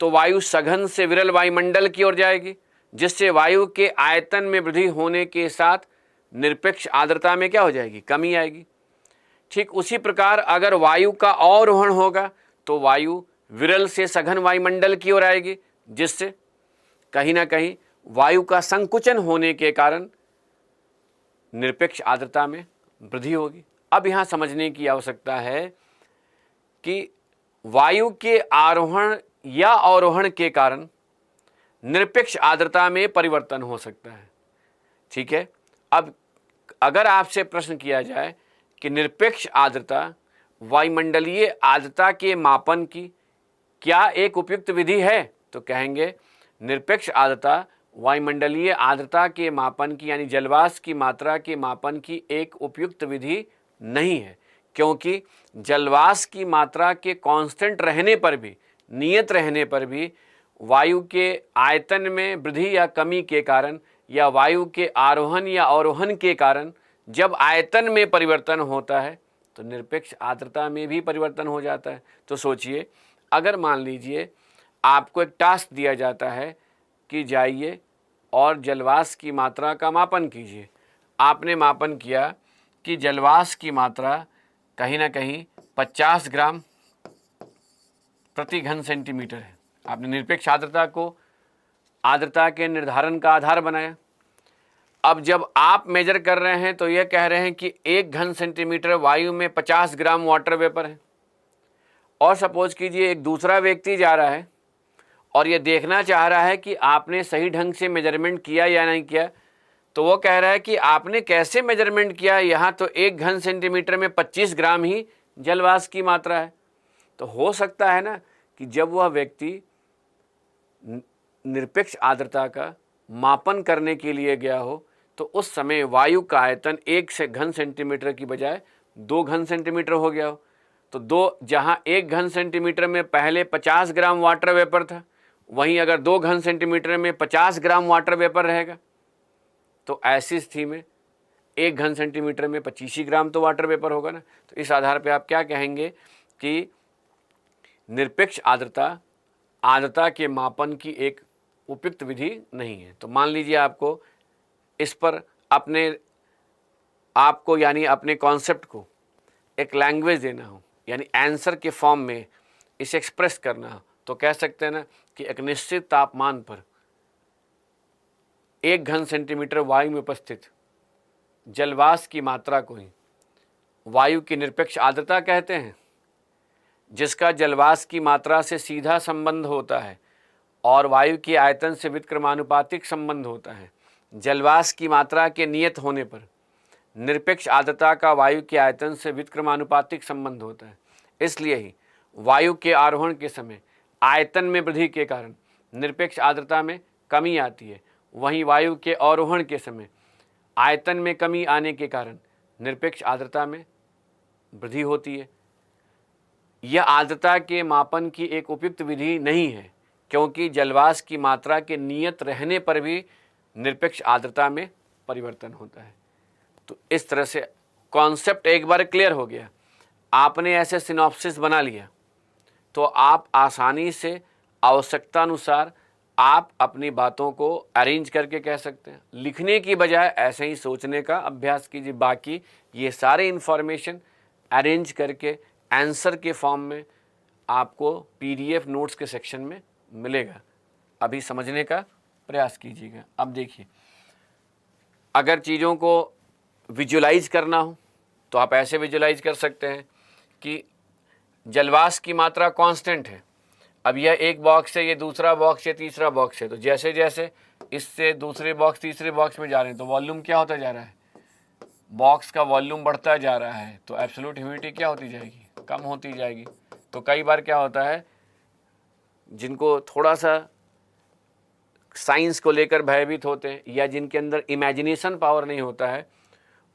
तो वायु सघन से विरल वायुमंडल की ओर जाएगी, जिससे वायु के आयतन में वृद्धि होने के साथ निरपेक्ष आर्द्रता में क्या हो जाएगी, कमी आएगी। ठीक उसी प्रकार अगर वायु का अवरोहण होगा तो वायु विरल से सघन वायुमंडल की ओर आएगी, जिससे कहीं ना कहीं वायु का संकुचन होने के कारण निरपेक्ष आर्द्रता में वृद्धि होगी। अब यहाँ समझने की आवश्यकता है कि वायु के आरोहण या अवरोहण के कारण निरपेक्ष आर्द्रता में परिवर्तन हो सकता है। ठीक है, अब अगर आपसे प्रश्न किया जाए कि निरपेक्ष आर्द्रता वायुमंडलीय आर्द्रता के मापन की क्या एक उपयुक्त विधि है, तो कहेंगे निरपेक्ष आर्द्रता वायुमंडलीय आर्द्रता के मापन की यानी जलवाष्प की मात्रा के मापन की एक उपयुक्त विधि नहीं है, क्योंकि जलवाष्प की मात्रा के कांस्टेंट रहने पर भी, नियत रहने पर भी वायु के आयतन में वृद्धि या कमी के कारण या वायु के आरोहण या अवरोहण के कारण जब आयतन में परिवर्तन होता है तो निरपेक्ष आर्द्रता में भी परिवर्तन हो जाता है। तो सोचिए, अगर मान लीजिए आपको एक टास्क दिया जाता है कि जाइए और जलवाष्प की मात्रा का मापन कीजिए। आपने मापन किया कि जलवाष्प की मात्रा कहीं ना कहीं 50 ग्राम प्रति घन सेंटीमीटर है। आपने निरपेक्ष आर्द्रता को आर्द्रता के निर्धारण का आधार बनाया। अब जब आप मेजर कर रहे हैं तो यह कह रहे हैं कि 1 घन सेंटीमीटर वायु में 50 ग्राम वाटर वेपर है, और सपोज कीजिए एक दूसरा व्यक्ति जा रहा है और ये देखना चाह रहा है कि आपने सही ढंग से मेजरमेंट किया या नहीं किया, तो वो कह रहा है कि आपने कैसे मेजरमेंट किया, यहाँ तो 1 घन सेंटीमीटर में 25 ग्राम ही जलवाष्प की मात्रा है। तो हो सकता है ना कि जब वह व्यक्ति निरपेक्ष आर्द्रता का मापन करने के लिए गया हो तो उस समय वायु का आयतन 1 घन सेंटीमीटर की बजाय 2 घन सेंटीमीटर हो गया हो। तो जहाँ 1 घन सेंटीमीटर में पहले 50 ग्राम वाटर वेपर था, वहीं अगर 2 घन सेंटीमीटर में 50 ग्राम वाटर वेपर रहेगा तो ऐसी स्थिति में 1 घन सेंटीमीटर में 25 ही ग्राम तो वाटर वेपर होगा ना। तो इस आधार पे आप क्या कहेंगे कि निरपेक्ष आर्द्रता के मापन की एक उपयुक्त विधि नहीं है। तो मान लीजिए आपको इस पर आपको यानी अपने कॉन्सेप्ट को एक लैंग्वेज देना हो, यानी आंसर के फॉर्म में इसे एक्सप्रेस करना हो, तो कह सकते हैं ना कि एक निश्चित तापमान पर 1 घन सेंटीमीटर वायु में उपस्थित जलवाष्प की मात्रा को ही वायु की निरपेक्ष आर्द्रता कहते हैं, जिसका जलवाष्प की मात्रा से सीधा संबंध होता है और वायु के आयतन से व्युत्क्रमानुपातिक संबंध होता है। जलवाष्प की मात्रा के नियत होने पर निरपेक्ष आर्द्रता का वायु के आयतन से व्युत्क्रमानुपातिक संबंध होता है। इसलिए ही वायु के आरोहण के समय आयतन में वृद्धि के कारण निरपेक्ष आर्द्रता में कमी आती है, वहीं वायु के अवरोहण के समय आयतन में कमी आने के कारण निरपेक्ष आर्द्रता में वृद्धि होती है। यह आर्द्रता के मापन की एक उपयुक्त विधि नहीं है, क्योंकि जलवाष्प की मात्रा के नियत रहने पर भी निरपेक्ष आर्द्रता में परिवर्तन होता है। तो इस तरह से कॉन्सेप्ट एक बार क्लियर हो गया, आपने ऐसे सिनॉप्सिस बना लिया, तो आप आसानी से आवश्यकता अनुसार आप अपनी बातों को अरेंज करके कह सकते हैं। लिखने की बजाय ऐसे ही सोचने का अभ्यास कीजिए। बाकी ये सारे इन्फॉर्मेशन अरेंज करके आंसर के फॉर्म में आपको PDF नोट्स के सेक्शन में मिलेगा। अभी समझने का प्रयास कीजिएगा। अब देखिए, अगर चीज़ों को विजुलाइज करना हो तो आप ऐसे विजुलाइज कर सकते हैं कि जलवाष्प की मात्रा कांस्टेंट है। अब यह एक बॉक्स है, ये दूसरा बॉक्स है, तीसरा बॉक्स है, तो जैसे जैसे इससे दूसरे बॉक्स तीसरे बॉक्स में जा रहे हैं तो वॉल्यूम क्या होता जा रहा है, बॉक्स का वॉल्यूम बढ़ता जा रहा है, तो एब्सोल्यूट ह्यूमिडिटी क्या होती जाएगी, कम होती जाएगी। तो कई बार क्या होता है, जिनको थोड़ा सा साइंस को लेकर भयभीत होते हैं या जिनके अंदर इमेजिनेशन पावर नहीं होता है,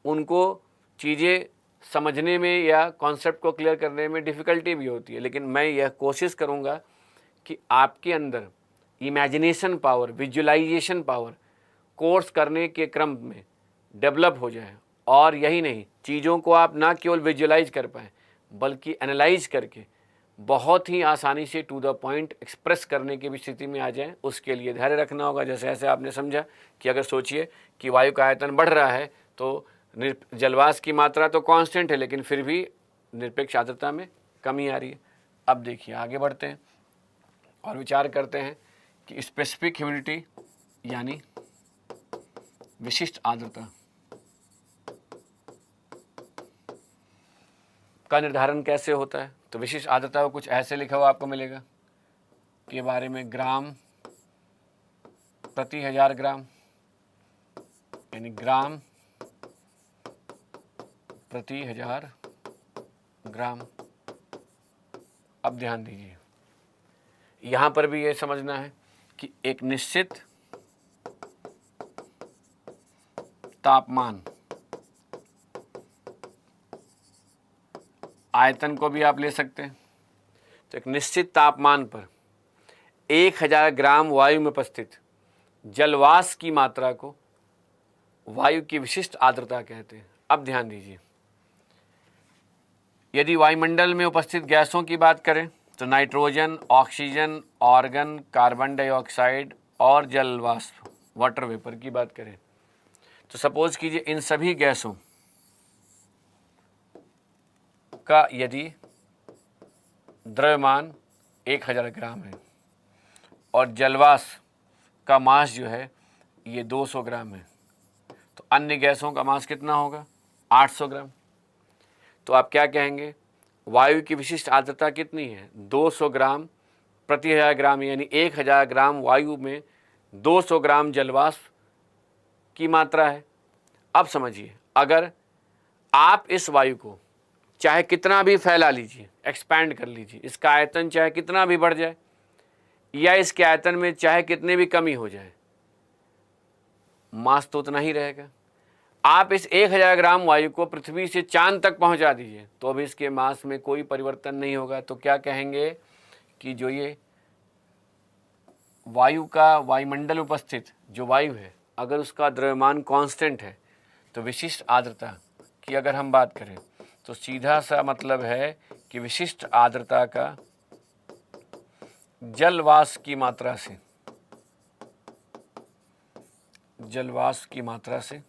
उनको चीज़ें समझने में या कॉन्सेप्ट को क्लियर करने में डिफ़िकल्टी भी होती है। लेकिन मैं यह कोशिश करूँगा कि आपके अंदर imagination power, visualisation power course करने के क्रम में डेवलप हो जाए, और यही नहीं, चीज़ों को आप ना केवल विजुअलाइज कर पाएँ बल्कि एनालाइज करके बहुत ही आसानी से टू द पॉइंट एक्सप्रेस करने की भी स्थिति में आ जाएं। उसके लिए धैर्य रखना होगा। जैसे ऐसे आपने समझा कि अगर सोचिए कि वायु का आयतन बढ़ रहा है तो जलवाष्प की मात्रा तो कांस्टेंट है, लेकिन फिर भी निरपेक्ष आर्द्रता में कमी आ रही है। अब देखिए, आगे बढ़ते हैं और विचार करते हैं कि स्पेसिफिक ह्यूमिडिटी यानी विशिष्ट आर्द्रता का निर्धारण कैसे होता है। तो विशिष्ट आर्द्रता को कुछ ऐसे लिखा हुआ आपको मिलेगा के बारे में, ग्राम प्रति 1000 ग्राम, यानी ग्राम प्रति 1000 ग्राम। अब ध्यान दीजिए, यहाँ पर भी ये समझना है कि एक निश्चित तापमान, आयतन को भी आप ले सकते हैं, तो एक निश्चित तापमान पर 1000 ग्राम वायु में उपस्थित जलवाष्प की मात्रा को वायु की विशिष्ट आर्द्रता कहते हैं। अब ध्यान दीजिए, यदि वायुमंडल में उपस्थित गैसों की बात करें तो nitrogen, oxygen, argon, carbon dioxide और जलवाष्प, वाटर वेपर की बात करें तो सपोज कीजिए इन सभी गैसों का यदि द्रव्यमान 1000 ग्राम है और जलवाष्प का मास जो है ये 200 ग्राम है, तो अन्य गैसों का मास कितना होगा, 800 ग्राम। तो आप क्या कहेंगे, वायु की विशिष्ट आर्द्रता कितनी है, 200 ग्राम प्रति 1000 ग्राम, यानी 1000 ग्राम वायु में 200 ग्राम जलवाष्प की मात्रा है। अब समझिए, अगर आप इस वायु को चाहे कितना भी फैला लीजिए, एक्सपैंड कर लीजिए, इसका आयतन चाहे कितना भी बढ़ जाए या इसके आयतन में चाहे कितने भी कमी हो जाए, मास तो उतना ही रहेगा। आप इस 1000 ग्राम वायु को पृथ्वी से चांद तक पहुंचा दीजिए तो अब इसके मास में कोई परिवर्तन नहीं होगा। तो क्या कहेंगे कि जो ये वायु का वायुमंडल उपस्थित जो वायु है अगर उसका द्रव्यमान कांस्टेंट है तो विशिष्ट आर्द्रता की अगर हम बात करें तो सीधा सा मतलब है कि विशिष्ट आर्द्रता का जलवाष्प की मात्रा से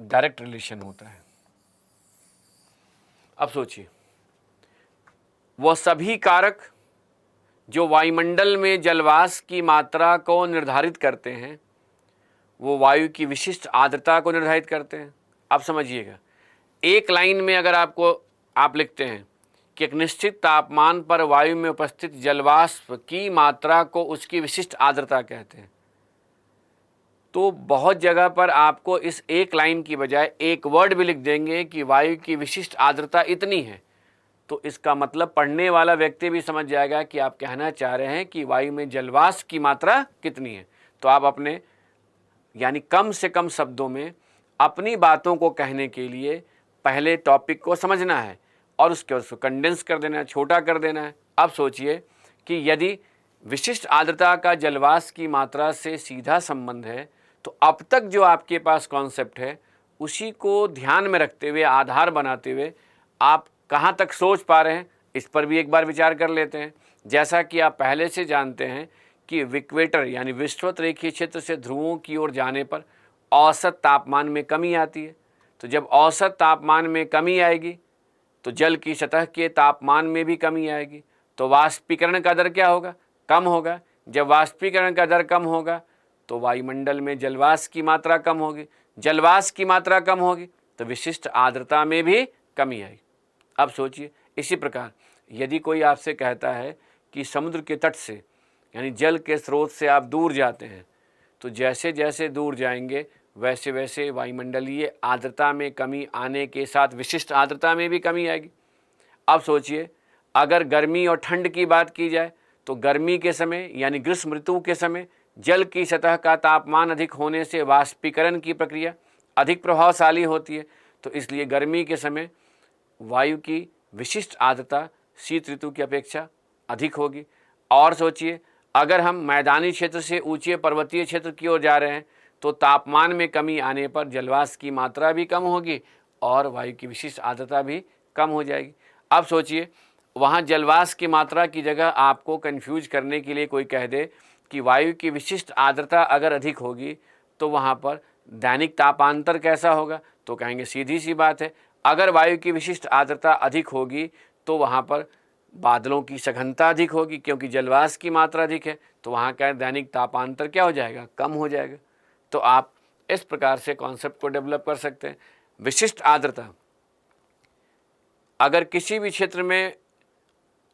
डायरेक्ट रिलेशन होता है। अब सोचिए, वह सभी कारक जो वायुमंडल में जलवाष्प की मात्रा को निर्धारित करते हैं वो वायु की विशिष्ट आर्द्रता को निर्धारित करते हैं। अब समझिएगा, एक लाइन में अगर आप लिखते हैं कि एक निश्चित तापमान पर वायु में उपस्थित जलवाष्प की मात्रा को उसकी विशिष्ट आर्द्रता कहते हैं, तो बहुत जगह पर आपको इस एक लाइन की बजाय एक वर्ड भी लिख देंगे कि वायु की विशिष्ट आर्द्रता इतनी है, तो इसका मतलब पढ़ने वाला व्यक्ति भी समझ जाएगा कि आप कहना चाह रहे हैं कि वायु में जलवाष्प की मात्रा कितनी है। तो आप अपने यानी कम से कम शब्दों में अपनी बातों को कहने के लिए पहले टॉपिक को समझना है और उसके बाद उसको कंडेंस कर देना है, छोटा कर देना है। अब सोचिए कि यदि विशिष्ट आर्द्रता का जलवाष्प की मात्रा से सीधा संबंध है तो अब तक जो आपके पास कॉन्सेप्ट है उसी को ध्यान में रखते हुए, आधार बनाते हुए आप कहाँ तक सोच पा रहे हैं, इस पर भी एक बार विचार कर लेते हैं। जैसा कि आप पहले से जानते हैं कि इक्वेटर यानी विषुवत रेखीय क्षेत्र से ध्रुवों की ओर जाने पर औसत तापमान में कमी आती है। तो जब औसत तापमान में कमी आएगी तो जल की सतह के तापमान में भी कमी आएगी, तो वाष्पीकरण का दर क्या होगा? कम होगा। जब वाष्पीकरण का दर कम होगा तो वायुमंडल में जलवाष्प की मात्रा कम होगी, जलवाष्प की मात्रा कम होगी तो विशिष्ट आर्द्रता में भी कमी आएगी। अब सोचिए, इसी प्रकार यदि कोई आपसे कहता है कि समुद्र के तट से यानी जल के स्रोत से आप दूर जाते हैं तो जैसे जैसे दूर जाएंगे वैसे वैसे वायुमंडलीय आर्द्रता में कमी आने के साथ विशिष्ट आर्द्रता में भी कमी आएगी। अब सोचिए, अगर गर्मी और ठंड की बात की जाए तो गर्मी के समय यानी ग्रीष्म ऋतु के समय जल की सतह का तापमान अधिक होने से वाष्पीकरण की प्रक्रिया अधिक प्रभावशाली होती है, तो इसलिए गर्मी के समय वायु की विशिष्ट आर्द्रता शीत ऋतु की अपेक्षा अधिक होगी। और सोचिए, अगर हम मैदानी क्षेत्र से ऊंचे पर्वतीय क्षेत्र की ओर जा रहे हैं तो तापमान में कमी आने पर जलवाष्प की मात्रा भी कम होगी और वायु की विशिष्ट आर्द्रता भी कम हो जाएगी। अब सोचिए, वहाँ जलवाष्प की मात्रा की जगह आपको कंफ्यूज करने के लिए कोई कह दे कि वायु की विशिष्ट आर्द्रता अगर अधिक होगी तो वहाँ पर दैनिक तापांतर कैसा होगा, तो कहेंगे सीधी सी बात है, अगर वायु की विशिष्ट आर्द्रता अधिक होगी तो वहाँ पर बादलों की सघनता अधिक होगी, क्योंकि जलवाष्प की मात्रा अधिक है तो वहाँ का दैनिक तापांतर क्या हो जाएगा? कम हो जाएगा। तो आप इस प्रकार से कॉन्सेप्ट को डेवलप कर सकते हैं। विशिष्ट आर्द्रता अगर किसी भी क्षेत्र में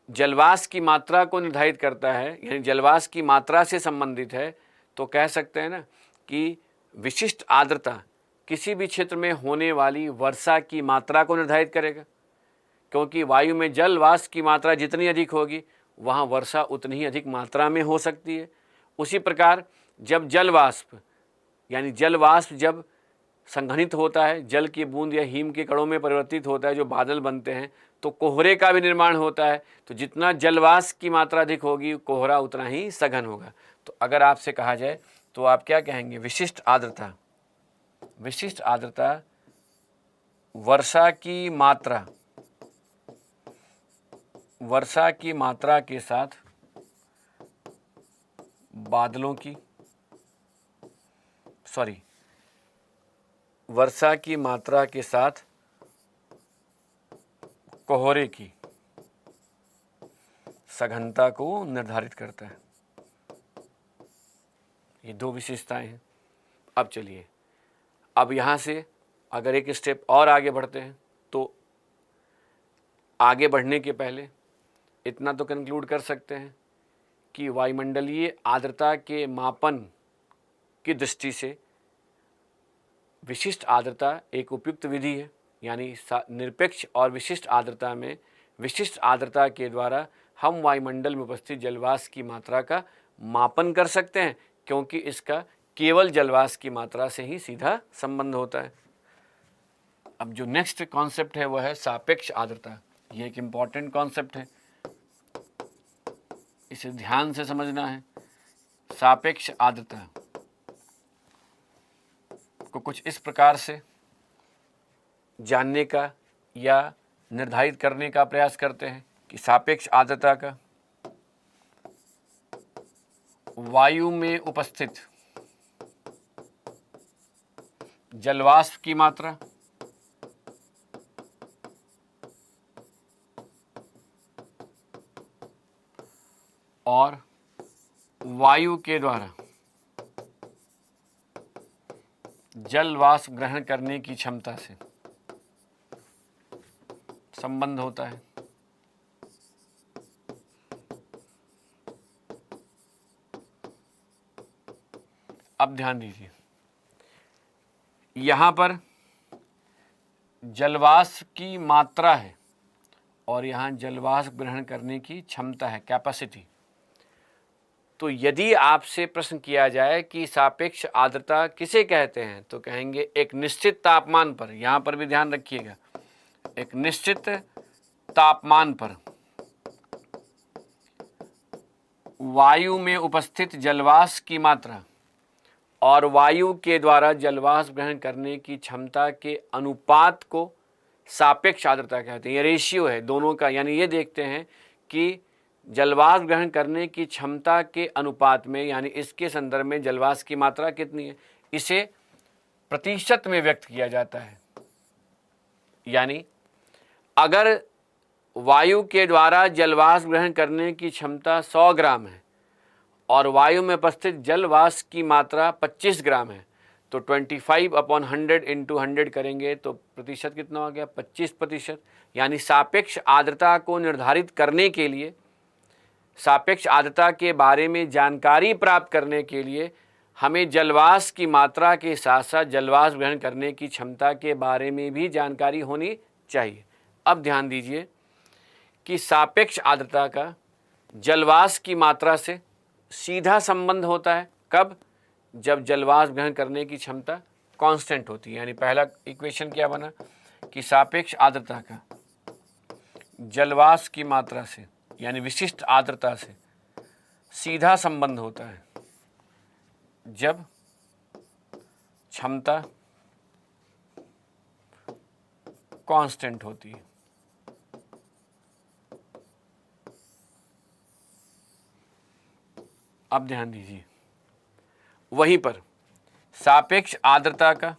जलवाष्प की मात्रा को निर्धारित करता है यानी जलवाष्प की मात्रा से संबंधित है तो कह सकते हैं ना कि विशिष्ट आर्द्रता किसी भी क्षेत्र में होने वाली वर्षा की मात्रा को निर्धारित करेगा, क्योंकि वायु में जल वाष्प की मात्रा जितनी अधिक होगी वहाँ वर्षा उतनी ही अधिक मात्रा में हो सकती है। उसी प्रकार जब जल वाष्प यानी जल वाष्प जब संघनित होता है, जल की बूंद या हिम के कणों में परिवर्तित होता है, जो बादल बनते हैं, तो कोहरे का भी निर्माण होता है। तो जितना जल वाष्प की मात्रा अधिक होगी कोहरा उतना ही सघन होगा। तो अगर आपसे कहा जाए तो आप क्या कहेंगे? विशिष्ट आर्द्रता, विशिष्ट आर्द्रता वर्षा की मात्रा के साथ वर्षा की मात्रा के साथ कोहरे की सघनता को निर्धारित करता है। ये दो विशेषताएं हैं। अब चलिए, अब यहाँ से अगर एक स्टेप और आगे बढ़ते हैं तो आगे बढ़ने के पहले इतना तो कंक्लूड कर सकते हैं कि वायुमंडलीय आर्द्रता के मापन की दृष्टि से विशिष्ट आर्द्रता एक उपयुक्त विधि है। यानी निरपेक्ष और विशिष्ट आर्द्रता में विशिष्ट आर्द्रता के द्वारा हम वायुमंडल में उपस्थित जलवाष्प की मात्रा का मापन कर सकते हैं, क्योंकि इसका केवल जलवाष्प की मात्रा से ही सीधा संबंध होता है। अब जो नेक्स्ट कॉन्सेप्ट है वह है सापेक्ष आर्द्रता। यह एक इम्पॉर्टेंट कॉन्सेप्ट है, इसे ध्यान से समझना है। सापेक्ष आर्द्रता को कुछ इस प्रकार से जानने का या निर्धारित करने का प्रयास करते हैं कि सापेक्ष आर्द्रता का वायु में उपस्थित जलवाष्प की मात्रा और वायु के द्वारा जल वाष्प ग्रहण करने की क्षमता से संबंध होता है। अब ध्यान दीजिए, यहाँ पर जलवाष्प की मात्रा है और यहाँ जलवाष्प ग्रहण करने की क्षमता है, कैपेसिटी। तो यदि आपसे प्रश्न किया जाए कि सापेक्ष आर्द्रता किसे कहते हैं, तो कहेंगे एक निश्चित तापमान पर, यहाँ पर भी ध्यान रखिएगा, एक निश्चित तापमान पर वायु में उपस्थित जलवाष्प की मात्रा और वायु के द्वारा जलवाष्प ग्रहण करने की क्षमता के अनुपात को सापेक्ष आर्द्रता कहते हैं। ये रेशियो है दोनों का, यानी ये देखते हैं कि जलवाष्प ग्रहण करने की क्षमता के अनुपात में, यानी इसके संदर्भ में जलवाष्प की मात्रा कितनी है, इसे प्रतिशत में व्यक्त किया जाता है। यानी अगर वायु के द्वारा जलवाष्प ग्रहण करने की क्षमता 100 ग्राम है और वायु में उपस्थित जलवाष्प की मात्रा 25 ग्राम है, तो 25/100 इंटू 100 करेंगे तो प्रतिशत कितना हो गया, 25%। यानी सापेक्ष आर्द्रता को निर्धारित करने के लिए, सापेक्ष आर्द्रता के बारे में जानकारी प्राप्त करने के लिए हमें जलवाष्प की मात्रा के साथ साथ जलवाष्प ग्रहण करने की क्षमता के बारे में भी जानकारी होनी चाहिए। अब ध्यान दीजिए कि सापेक्ष आर्द्रता का जलवाष्प की मात्रा से सीधा संबंध होता है। कब? जब जलवाष्प ग्रहण करने की क्षमता कांस्टेंट होती है। यानी पहला इक्वेशन क्या बना कि सापेक्ष आर्द्रता का जलवाष्प की मात्रा से, यानी विशिष्ट आर्द्रता से सीधा संबंध होता है जब क्षमता कांस्टेंट होती है। अब ध्यान दीजिए, वहीं पर सापेक्ष आर्द्रता का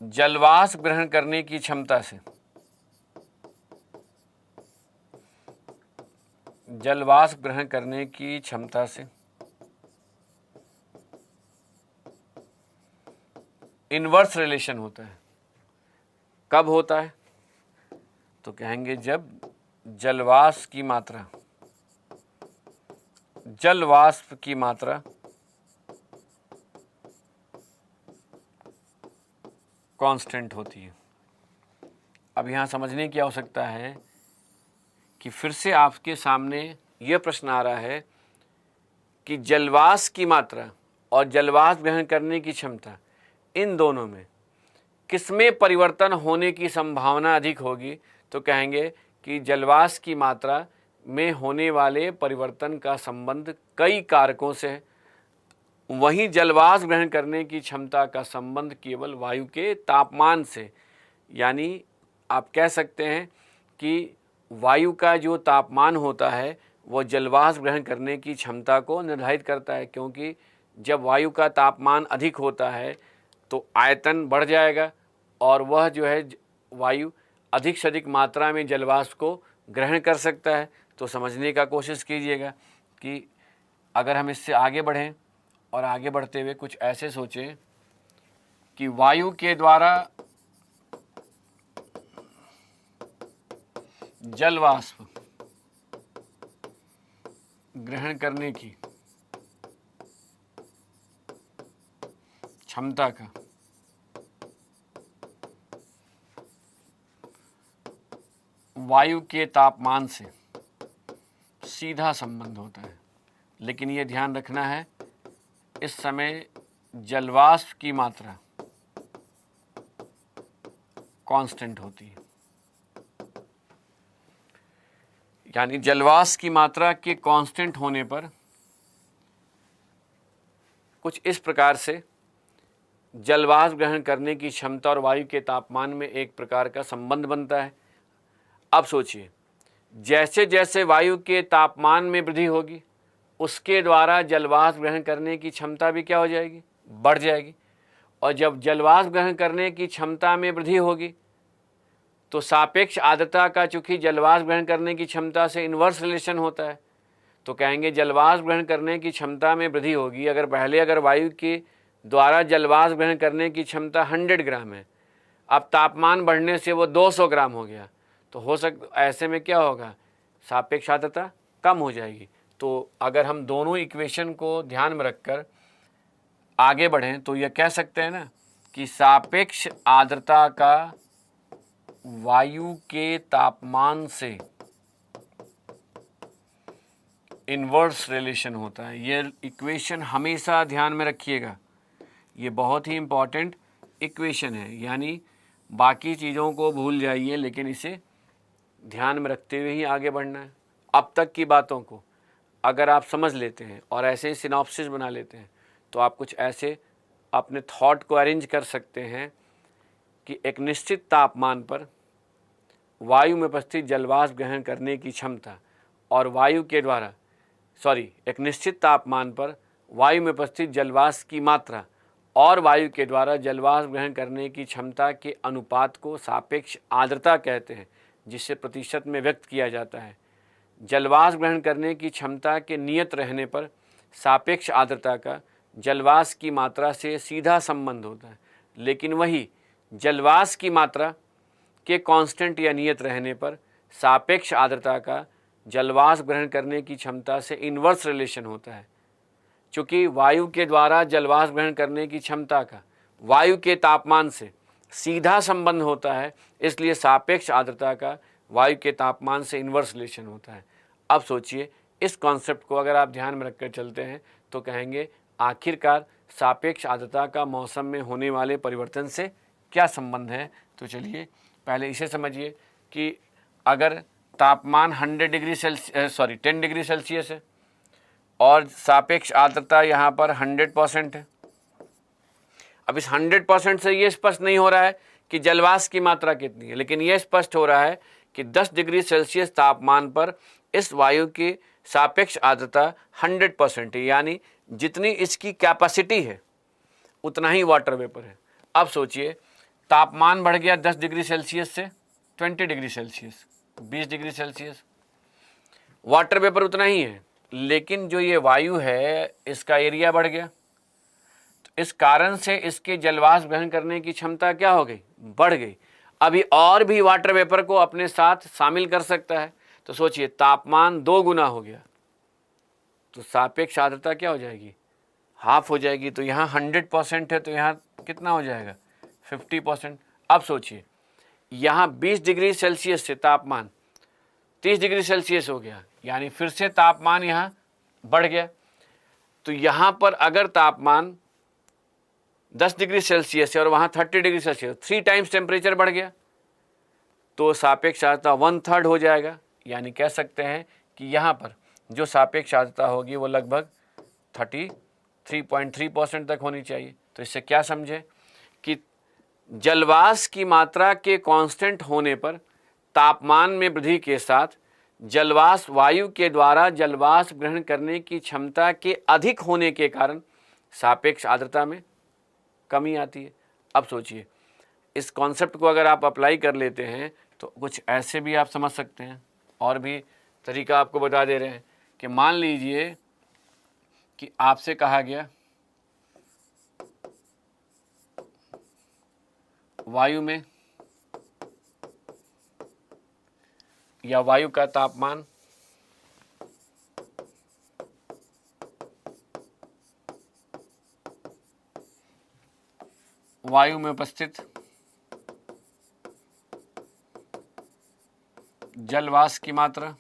जलवाष्प ग्रहण करने की क्षमता से, जलवाष्प ग्रहण करने की क्षमता से इनवर्स रिलेशन होता है। कब होता है? तो कहेंगे जब जलवाष्प की मात्रा कांस्टेंट होती है। अब यहाँ समझने की आवश्यकता है कि फिर से आपके सामने यह प्रश्न आ रहा है कि जलवाष्प की मात्रा और जलवाष्प ग्रहण करने की क्षमता, इन दोनों में किसमें परिवर्तन होने की संभावना अधिक होगी? तो कहेंगे कि जलवाष्प की मात्रा में होने वाले परिवर्तन का संबंध कई कारकों से है, वहीं जलवाष्प ग्रहण करने की क्षमता का संबंध केवल वायु के तापमान से। यानी आप कह सकते हैं कि वायु का जो तापमान होता है वो जलवाष्प ग्रहण करने की क्षमता को निर्धारित करता है, क्योंकि जब वायु का तापमान अधिक होता है तो आयतन बढ़ जाएगा और वह जो है वायु अधिक से अधिक मात्रा में जलवाष्प को ग्रहण कर सकता है। तो समझने का कोशिश कीजिएगा कि अगर हम इससे आगे बढ़ें और आगे बढ़ते हुए कुछ ऐसे सोचें कि वायु के द्वारा जलवाष्प ग्रहण करने की क्षमता का वायु के तापमान से सीधा संबंध होता है। लेकिन ये ध्यान रखना है, इस समय जलवाष्प की मात्रा कांस्टेंट होती है। यानी जलवाष्प की मात्रा के कांस्टेंट होने पर कुछ इस प्रकार से जलवाष्प ग्रहण करने की क्षमता और वायु के तापमान में एक प्रकार का संबंध बनता है। अब सोचिए, जैसे जैसे वायु के तापमान में वृद्धि होगी, उसके द्वारा जलवाष्प ग्रहण करने की क्षमता भी क्या हो जाएगी, बढ़ जाएगी। और जब जलवाष्प ग्रहण करने की क्षमता में वृद्धि होगी तो सापेक्ष आर्द्रता का चूंकि जलवाष्प ग्रहण करने की क्षमता से इन्वर्स रिलेशन होता है, तो कहेंगे जलवाष्प ग्रहण करने की क्षमता में वृद्धि होगी। अगर वायु के द्वारा जलवाष्प ग्रहण करने की क्षमता 100 ग्राम है, अब तापमान बढ़ने से वो 200 ग्राम हो गया, तो ऐसे में क्या होगा, सापेक्ष आर्द्रता कम हो जाएगी। तो अगर हम दोनों इक्वेशन को ध्यान में रखकर आगे बढ़ें तो यह कह सकते हैं ना कि सापेक्ष आर्द्रता का वायु के तापमान से इन्वर्स रिलेशन होता है। ये इक्वेशन हमेशा ध्यान में रखिएगा, ये बहुत ही इम्पॉर्टेंट इक्वेशन है। यानी बाकी चीज़ों को भूल जाइए, लेकिन इसे ध्यान में रखते हुए ही आगे बढ़ना है। अब तक की बातों को अगर आप समझ लेते हैं और ऐसे ही सिनॉप्सिस बना लेते हैं तो आप कुछ ऐसे अपने थॉट को अरेंज कर सकते हैं कि एक निश्चित तापमान पर वायु में उपस्थित जलवाष्प ग्रहण करने की क्षमता और एक निश्चित तापमान पर वायु में उपस्थित जलवाष्प की मात्रा और वायु के द्वारा जलवाष्प ग्रहण करने की क्षमता के अनुपात को सापेक्ष आर्द्रता कहते हैं, जिसे प्रतिशत में व्यक्त किया जाता है। जलवाष्प ग्रहण करने की क्षमता के नियत रहने पर सापेक्ष आर्द्रता का जलवाष्प की मात्रा से सीधा संबंध होता है, लेकिन वही जलवाष्प की मात्रा के कांस्टेंट या नियत रहने पर सापेक्ष आर्द्रता का जलवाष्प ग्रहण करने की क्षमता से इन्वर्स रिलेशन होता है। चूँकि वायु के द्वारा जलवाष्प ग्रहण करने की क्षमता का वायु के तापमान से सीधा संबंध होता है, इसलिए सापेक्ष आर्द्रता का वायु के तापमान से इन्वर्स रिलेशन होता है। अब सोचिए, इस कॉन्सेप्ट को अगर आप ध्यान में रखकर चलते हैं तो कहेंगे आखिरकार सापेक्ष आर्द्रता का मौसम में होने वाले परिवर्तन से क्या संबंध है। तो चलिए पहले इसे समझिए कि अगर तापमान 10 डिग्री सेल्सियस है और सापेक्ष आर्द्रता यहाँ पर 100% है। अब इस 100% से ये स्पष्ट नहीं हो रहा है कि जलवाष्प की मात्रा कितनी है, लेकिन यह स्पष्ट हो रहा है कि 10 डिग्री सेल्सियस तापमान पर इस वायु की सापेक्ष आर्द्रता 100% है, यानी जितनी इसकी कैपेसिटी है उतना ही वाटर वेपर है। अब सोचिए, तापमान बढ़ गया 10 डिग्री सेल्सियस से 20 degree Celsius, 20 degree Celsius, water vapour उतना ही है, लेकिन जो ये वायु है इसका एरिया बढ़ गया, तो इस कारण से इसके जलवाष्प ग्रहण करने की क्षमता क्या हो गई, बढ़ गई। अभी और भी वाटर वेपर को अपने साथ शामिल कर सकता है। तो सोचिए, तापमान 2 गुना हो गया तो सापेक्ष आर्द्रता क्या हो जाएगी, हाफ हो जाएगी। तो यहाँ 100% है तो यहाँ कितना हो जाएगा, 50%। अब सोचिए, यहाँ 20 डिग्री सेल्सियस से तापमान 30 डिग्री सेल्सियस हो गया, यानी फिर से तापमान यहाँ बढ़ गया। तो यहाँ पर अगर तापमान 10 डिग्री सेल्सियस है और वहाँ 30 डिग्री सेल्सियस, 3 टाइम्स टेम्परेचर बढ़ गया, तो सापेक्ष आर्द्रता 1/3 हो जाएगा। यानी कह सकते हैं कि यहाँ पर जो सापेक्ष आर्द्रता होगी वो लगभग 33.3% तक होनी चाहिए। तो इससे क्या समझे कि जलवाष्प की मात्रा के कांस्टेंट होने पर तापमान में वृद्धि के साथ जलवाष्प वायु के द्वारा जलवाष्प ग्रहण करने की क्षमता के अधिक होने के कारण सापेक्ष आर्द्रता में कमी आती है। अब सोचिए, इस कॉन्सेप्ट को अगर आप अप्लाई कर लेते हैं तो कुछ ऐसे भी आप समझ सकते हैं। और भी तरीका आपको बता दे रहे हैं कि मान लीजिए कि आपसे कहा गया वायु में या वायु का तापमान वायु में उपस्थित जलवाष्प की मात्रा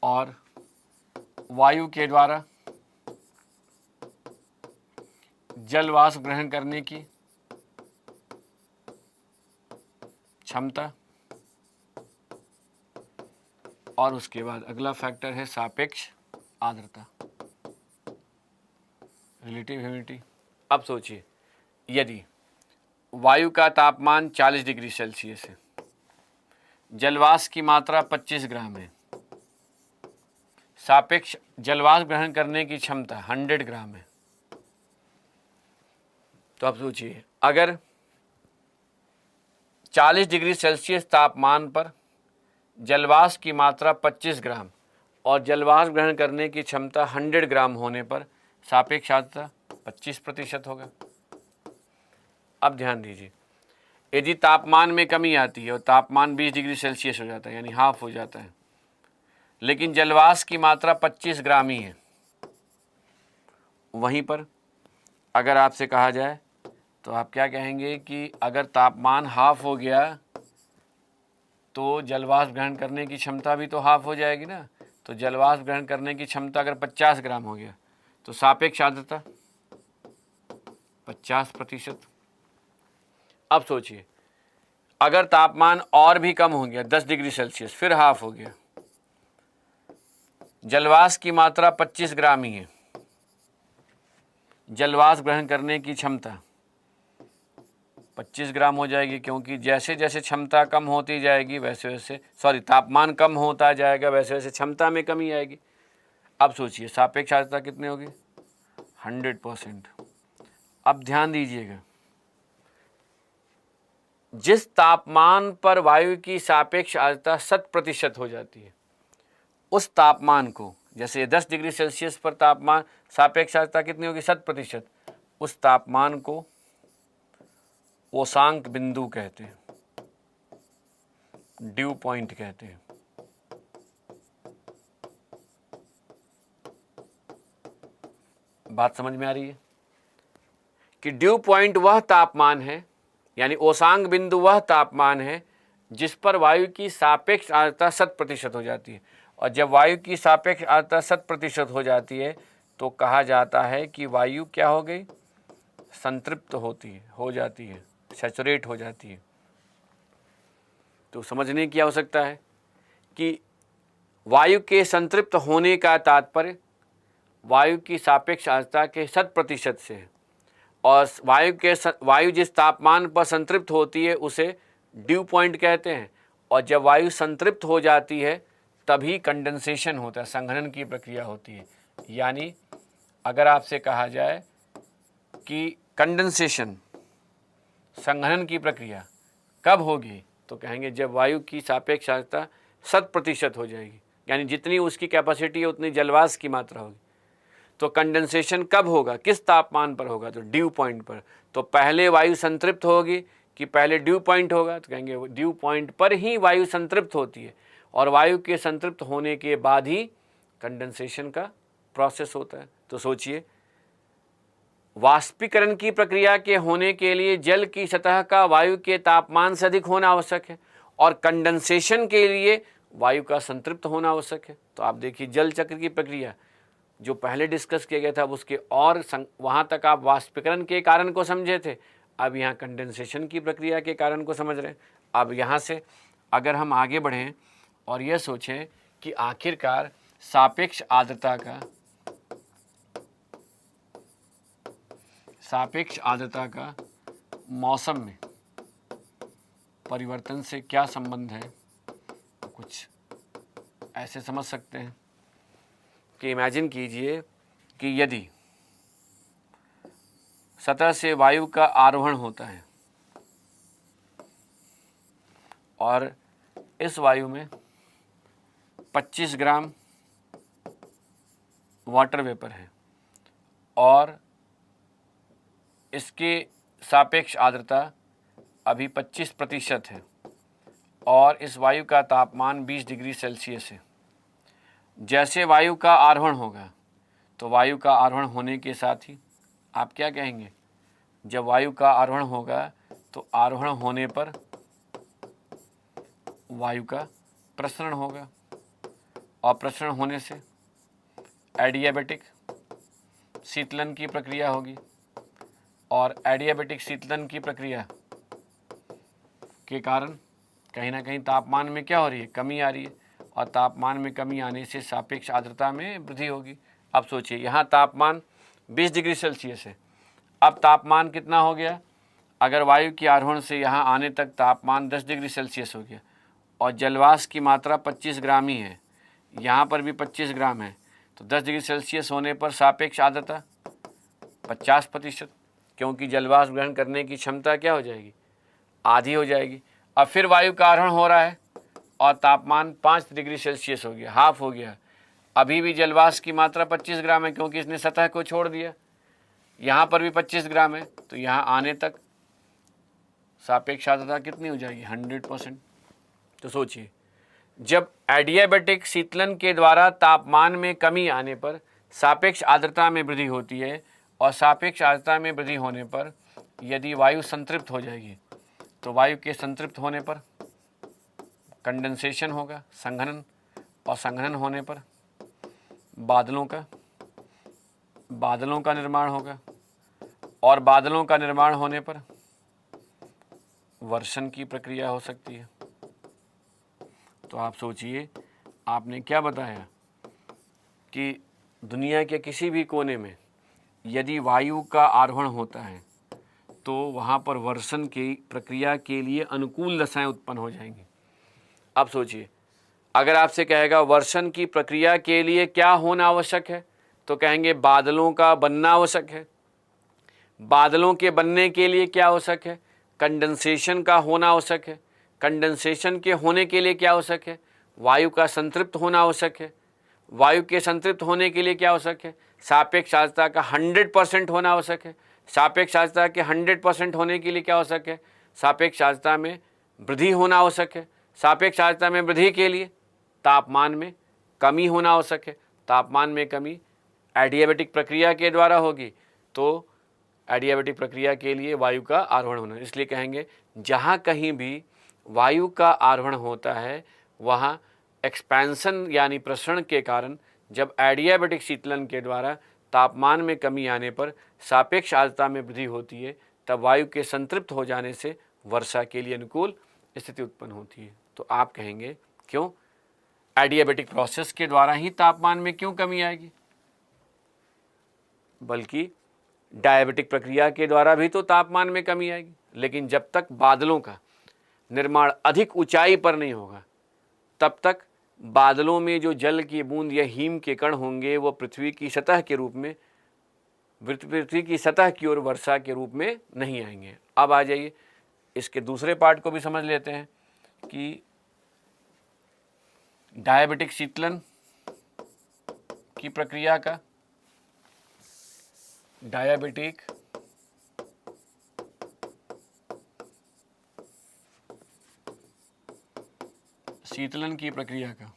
और वायु के द्वारा जलवाष्प ग्रहण करने की क्षमता और उसके बाद अगला फैक्टर है सापेक्ष आर्द्रता, रिलेटिव ह्यूमिडिटी। अब सोचिए, यदि वायु का तापमान 40 डिग्री सेल्सियस है, जलवाष्प की मात्रा 25 ग्राम है, सापेक्ष जलवाष्प ग्रहण करने की क्षमता 100 ग्राम है, तो अब सोचिए, अगर 40 डिग्री सेल्सियस तापमान पर जलवाष्प की मात्रा 25 ग्राम और जलवाष्प ग्रहण करने की क्षमता 100 ग्राम होने पर सापेक्ष आर्द्रता 25% होगा। अब ध्यान दीजिए, यदि तापमान में कमी आती है और तापमान 20 डिग्री सेल्सियस हो जाता है, यानी हाफ हो जाता है, लेकिन जलवाष्प की मात्रा 25 ग्राम ही है, वहीं पर अगर आपसे कहा जाए तो आप क्या कहेंगे कि अगर तापमान हाफ हो गया तो जलवाष्प ग्रहण करने की क्षमता भी तो हाफ हो जाएगी ना। तो जलवाष्प ग्रहण करने की क्षमता अगर 50 ग्राम हो गया तो सापेक्ष आर्द्रता 50%। अब सोचिए, अगर तापमान और भी कम हो गया, 10 डिग्री सेल्सियस, फिर हाफ हो गया, जलवाष्प की मात्रा 25 ग्राम ही है, जलवाष्प ग्रहण करने की क्षमता 25 ग्राम हो जाएगी, क्योंकि जैसे जैसे क्षमता कम होती जाएगी वैसे वैसे तापमान कम होता जाएगा, वैसे वैसे क्षमता में कमी आएगी। अब सोचिए सापेक्ष आर्द्रता कितनी होगी? 100%। अब ध्यान दीजिएगा, जिस तापमान पर वायु की सापेक्ष आर्द्रता 100% हो जाती है, उस तापमान को, जैसे 10 डिग्री सेल्सियस पर तापमान सापेक्ष आर्द्रता कितनी होगी? 100%। उस तापमान को ओसांक बिंदु कहते हैं, ड्यू पॉइंट कहते हैं। बात समझ में आ रही है कि ड्यू पॉइंट वह तापमान है, यानी ओसांक बिंदु वह तापमान है जिस पर वायु की सापेक्ष आर्द्रता 100% हो जाती है। और जब वायु की सापेक्ष आर्द्रता 100% हो जाती है तो कहा जाता है कि वायु क्या हो गई? संतृप्त हो जाती है, सैचुरेट हो जाती है। तो समझने की आवश्यकता है कि वायु के संतृप्त होने का तात्पर्य वायु की सापेक्ष आर्द्रता के 100% से है, और वायु जिस तापमान पर संतृप्त होती है उसे ड्यू पॉइंट कहते हैं। और जब वायु संतृप्त हो जाती है तभी कंडेंसेशन होता है, संघनन की प्रक्रिया होती है। यानी अगर आपसे कहा जाए कि कंडेंसेशन, संघनन की प्रक्रिया कब होगी, तो कहेंगे जब वायु की सापेक्ष आर्द्रता 100% हो जाएगी, यानी जितनी उसकी कैपेसिटी है उतनी जलवाष्प की मात्रा होगी। तो कंडेंसेशन कब होगा, किस तापमान पर होगा? तो ड्यू पॉइंट पर। तो पहले वायु संतृप्त होगी कि पहले ड्यू पॉइंट होगा? तो कहेंगे ड्यू पॉइंट पर ही वायु संतृप्त होती है, और वायु के संतृप्त होने के बाद ही कंडेंसेशन का प्रोसेस होता है। तो सोचिए, वाष्पीकरण की प्रक्रिया के होने के लिए जल की सतह का वायु के तापमान से अधिक होना आवश्यक है, और कंडेंसेशन के लिए वायु का संतृप्त होना आवश्यक है। तो आप देखिए, जल चक्र की प्रक्रिया जो पहले डिस्कस किया गया था उसके और वहाँ तक आप वाष्पीकरण के कारण को समझे थे, अब यहाँ कंडेंसेशन की प्रक्रिया के कारण को समझ रहे हैं। अब यहाँ से अगर हम आगे बढ़ें और यह सोचें कि आखिरकार सापेक्ष आर्द्रता का मौसम में परिवर्तन से क्या संबंध है, तो कुछ ऐसे समझ सकते हैं कि इमेजिन कीजिए कि यदि सतह से वायु का आरोहण होता है और इस वायु में 25 ग्राम वाटर वेपर है और इसके सापेक्ष आर्द्रता अभी 25% है, और इस वायु का तापमान 20 डिग्री सेल्सियस है। जैसे वायु का आरोहण होगा तो वायु का आरोहण होने के साथ ही आप क्या कहेंगे? जब वायु का आरोहण होगा तो आरोहण होने पर वायु का प्रसरण होगा, और प्रसरण होने से एडियाबैटिक शीतलन की प्रक्रिया होगी, और एडियाबैटिक शीतलन की प्रक्रिया के कारण कहीं ना कहीं तापमान में क्या हो रही है? कमी आ रही है, और तापमान में कमी आने से सापेक्ष आर्द्रता में वृद्धि होगी। अब सोचिए, यहाँ तापमान 20 डिग्री सेल्सियस है, अब तापमान कितना हो गया? अगर वायु के आरोहण से यहाँ आने तक तापमान 10 डिग्री सेल्सियस हो गया और जलवाष्प की मात्रा 25 ग्राम ही है, यहाँ पर भी 25 ग्राम है, तो 10 डिग्री सेल्सियस होने पर सापेक्ष आर्द्रता 50%, क्योंकि जलवाष्प ग्रहण करने की क्षमता क्या हो जाएगी? आधी हो जाएगी। अब फिर वायु का आरोहण हो रहा है और तापमान 5 डिग्री सेल्सियस हो गया, हाफ हो गया, अभी भी जलवाष्प की मात्रा 25 ग्राम है, क्योंकि इसने सतह को छोड़ दिया। यहाँ पर भी 25 ग्राम है, तो यहाँ आने तक सापेक्ष आर्द्रता कितनी हो जाएगी? 100%। तो सोचिए, जब एडियाबैटिक शीतलन के द्वारा तापमान में कमी आने पर सापेक्ष आर्द्रता में वृद्धि होती है और सापेक्ष आर्द्रता में वृद्धि होने पर यदि वायु संतृप्त हो जाएगी, तो वायु के संतृप्त होने पर कंडेंसेशन होगा, संघनन, और संघनन होने पर बादलों का निर्माण होगा, और बादलों का निर्माण होने पर वर्षण की प्रक्रिया हो सकती है। तो आप सोचिए, आपने क्या बताया कि दुनिया के किसी भी कोने में यदि वायु का आरोहण होता है तो वहाँ पर वर्षण की प्रक्रिया के लिए अनुकूल दशाएं उत्पन्न हो जाएंगी। अब सोचिए, अगर आपसे कहेगा वर्षण की प्रक्रिया के लिए क्या होना आवश्यक है, तो कहेंगे बादलों का बनना आवश्यक है। बादलों के बनने के लिए क्या आवश्यक है? कंडेंसेशन का होना आवश्यक है। कंडेंसेशन के होने के लिए क्या आवश्यक है? वायु का संतृप्त होना आवश्यक है। वायु के संतृप्त होने के लिए क्या आवश्यक है? सापेक्ष आर्द्रता का 100% होना आवश्यक है। सापेक्ष आर्द्रता के 100% होने के लिए क्या आवश्यक है? सापेक्ष आर्द्रता में वृद्धि होना आवश्यक है। सापेक्ष आर्द्रता में वृद्धि के लिए तापमान में कमी होना आवश्यक है। तापमान में कमी एडियाबैटिक प्रक्रिया के द्वारा होगी, तो एडियाबैटिक प्रक्रिया के लिए वायु का आरोहण होना। इसलिए कहेंगे जहाँ कहीं भी वायु का आरोहण होता है वहाँ एक्सपेंशन यानी प्रसरण के कारण जब एडियाबैटिक शीतलन के द्वारा तापमान में कमी आने पर सापेक्ष आर्द्रता में वृद्धि होती है, तब वायु के संतृप्त हो जाने से वर्षा के लिए अनुकूल स्थिति उत्पन्न होती है। तो आप कहेंगे क्यों? एडियाबैटिक प्रोसेस के द्वारा ही तापमान में क्यों कमी आएगी? बल्कि डायबिटिक प्रक्रिया के द्वारा भी तो तापमान में कमी आएगी, लेकिन जब तक बादलों का निर्माण अधिक ऊंचाई पर नहीं होगा तब तक बादलों में जो जल की बूंद या हिम के कण होंगे वो पृथ्वी की सतह के रूप में, पृथ्वी की सतह की ओर वर्षा के रूप में नहीं आएंगे। अब आ जाइए, इसके दूसरे पार्ट को भी समझ लेते हैं कि डायबिटिक शीतलन की प्रक्रिया का, डायबिटिक शीतलन की प्रक्रिया का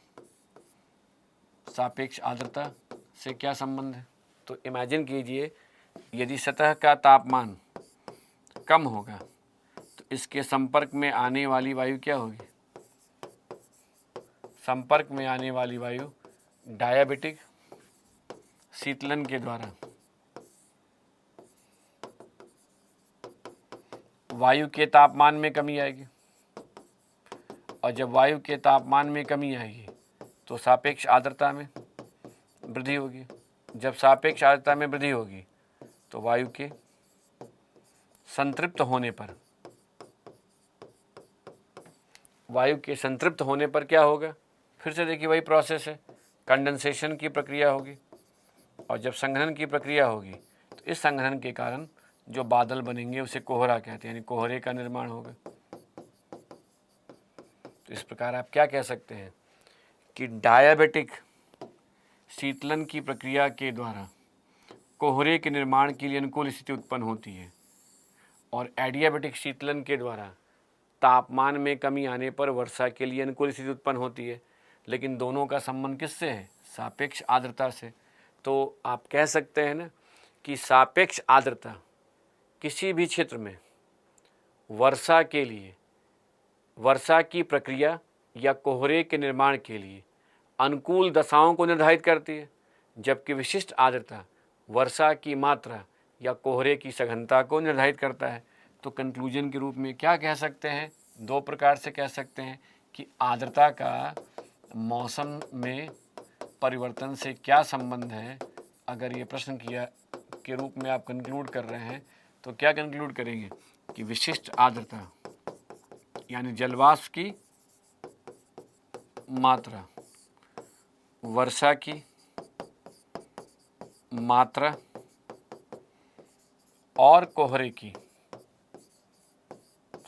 सापेक्ष आर्द्रता से क्या संबंध है? तो इमेजिन कीजिए, यदि सतह का तापमान कम होगा तो इसके संपर्क में आने वाली वायु क्या होगी? संपर्क में आने वाली वायु डायबिटिक शीतलन के द्वारा वायु के तापमान में कमी आएगी, और जब वायु के तापमान में कमी आएगी तो सापेक्ष आर्द्रता में वृद्धि होगी। जब सापेक्ष आर्द्रता में वृद्धि होगी तो वायु के संतृप्त होने पर क्या होगा? फिर से देखिए, वही प्रोसेस है, कंडेंसेशन की प्रक्रिया होगी, और जब संघनन की प्रक्रिया होगी तो इस संघनन के कारण जो बादल बनेंगे उसे कोहरा कहते हैं, यानी कोहरे का निर्माण होगा। तो इस प्रकार आप क्या कह सकते हैं कि डायबिटिक शीतलन की प्रक्रिया के द्वारा कोहरे के निर्माण के लिए अनुकूल स्थिति उत्पन्न होती है, और एडियाबैटिक शीतलन के द्वारा तापमान में कमी आने पर वर्षा के लिए अनुकूल स्थिति उत्पन्न होती है। लेकिन दोनों का संबंध किससे है? सापेक्ष आर्द्रता से। तो आप कह सकते हैं ना कि सापेक्ष आर्द्रता किसी भी क्षेत्र में वर्षा के लिए, वर्षा की प्रक्रिया या कोहरे के निर्माण के लिए अनुकूल दशाओं को निर्धारित करती है, जबकि विशिष्ट आर्द्रता वर्षा की मात्रा या कोहरे की सघनता को निर्धारित करता है। तो कंक्लूजन के रूप में क्या कह सकते हैं? दो प्रकार से कह सकते हैं कि आर्द्रता का मौसम में परिवर्तन से क्या संबंध है, अगर ये प्रश्न किया के रूप में आप कंक्लूड कर रहे हैं तो क्या कंक्लूड करेंगे कि विशिष्ट आर्द्रता यानी जलवाष्प की मात्रा, वर्षा की मात्रा और कोहरे की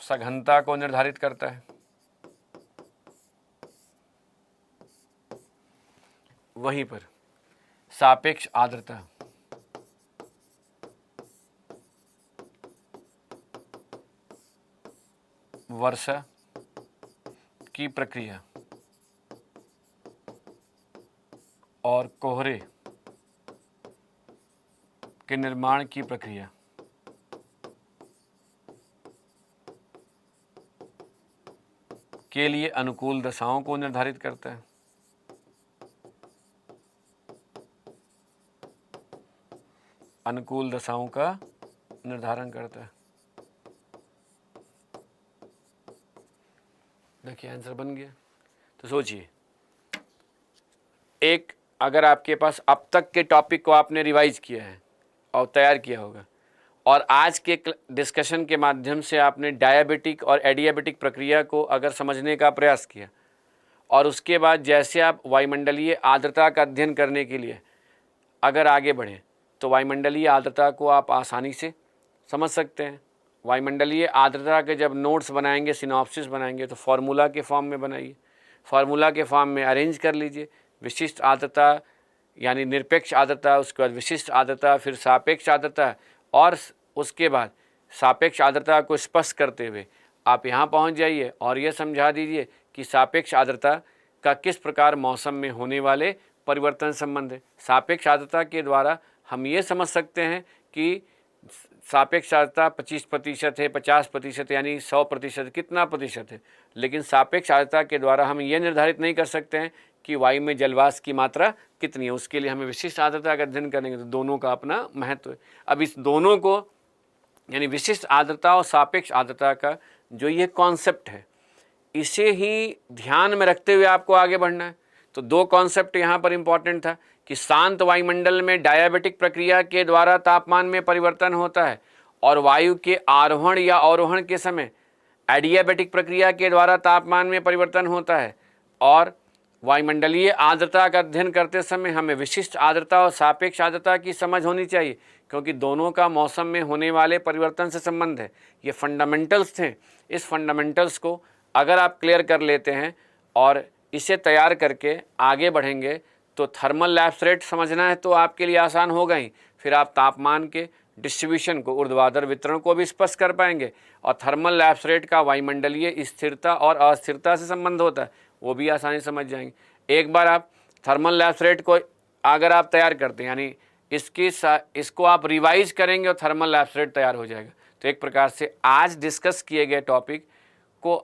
सघनता को निर्धारित करता है। वहीं पर सापेक्ष आर्द्रता वर्षा की प्रक्रिया और कोहरे के निर्माण की प्रक्रिया के लिए अनुकूल दशाओं को निर्धारित करता है। अनुकूल दशाओं का निर्धारण करता है। देखिए आंसर बन गया। तो सोचिए, एक अगर आपके पास अब तक के टॉपिक को आपने रिवाइज किया है और तैयार किया होगा और आज के डिस्कशन के माध्यम से आपने डायबिटिक और एडियाबेटिक प्रक्रिया को अगर समझने का प्रयास किया और उसके बाद जैसे आप वायुमंडलीय आर्द्रता का अध्ययन करने के लिए अगर आगे बढ़ें तो वायुमंडलीय आर्द्रता को आप आसानी से समझ सकते हैं। वायुमंडलीय आर्द्रता के जब नोट्स बनाएंगे, सिनॉप्सिस बनाएंगे तो फार्मूला के फॉर्म में बनाइए, फार्मूला के फॉर्म में अरेंज कर लीजिए। विशिष्ट आर्द्रता यानी निरपेक्ष आर्द्रता, उसके बाद विशिष्ट आर्द्रता, फिर सापेक्ष आर्द्रता और उसके बाद सापेक्ष आर्द्रता को स्पष्ट करते हुए आप यहाँ पहुँच जाइए और यह समझा दीजिए कि सापेक्ष आर्द्रता का किस प्रकार मौसम में होने वाले परिवर्तन संबंध है। सापेक्ष आर्द्रता के द्वारा हम ये समझ सकते हैं कि सापेक्ष आर्द्रता 25% है, 50% यानी 100% कितना प्रतिशत है, लेकिन सापेक्ष आर्द्रता के द्वारा हम ये निर्धारित नहीं कर सकते हैं कि वायु में जलवाष्प की मात्रा कितनी है। उसके लिए हमें विशिष्ट आर्द्रता का अध्ययन करेंगे तो दोनों का अपना महत्व है। अब इस दोनों को यानी विशिष्ट आर्द्रता और सापेक्ष आर्द्रता का जो ये कॉन्सेप्ट है, इसे ही ध्यान में रखते हुए आपको आगे बढ़ना है। तो दो कॉन्सेप्ट यहाँ पर इम्पॉर्टेंट था कि शांत वायुमंडल में डायबिटिक प्रक्रिया के द्वारा तापमान में परिवर्तन होता है और वायु के आरोहण या अवरोहण के समय एडियाबेटिक प्रक्रिया के द्वारा तापमान में परिवर्तन होता है। और वायुमंडलीय आर्द्रता का अध्ययन करते समय हमें विशिष्ट आर्द्रता और सापेक्ष आर्द्रता की समझ होनी चाहिए, क्योंकि दोनों का मौसम में होने वाले परिवर्तन से संबंध है। ये फंडामेंटल्स थे। इस फंडामेंटल्स को अगर आप क्लियर कर लेते हैं और इसे तैयार करके आगे बढ़ेंगे तो थर्मल लैप्स रेट समझना है तो आपके लिए आसान होगा ही। फिर आप तापमान के डिस्ट्रीब्यूशन को, ऊर्ध्वाधर वितरण को भी स्पष्ट कर पाएंगे। और थर्मल लैप्स रेट का वायुमंडलीय स्थिरता और अस्थिरता से संबंध होता है, वो भी आसानी समझ जाएंगे। एक बार आप थर्मल लैप्स रेट को अगर आप तैयार करते हैं यानी इसको आप रिवाइज करेंगे और थर्मल लैप्स रेट तैयार हो जाएगा। तो एक प्रकार से आज डिस्कस किए गए टॉपिक को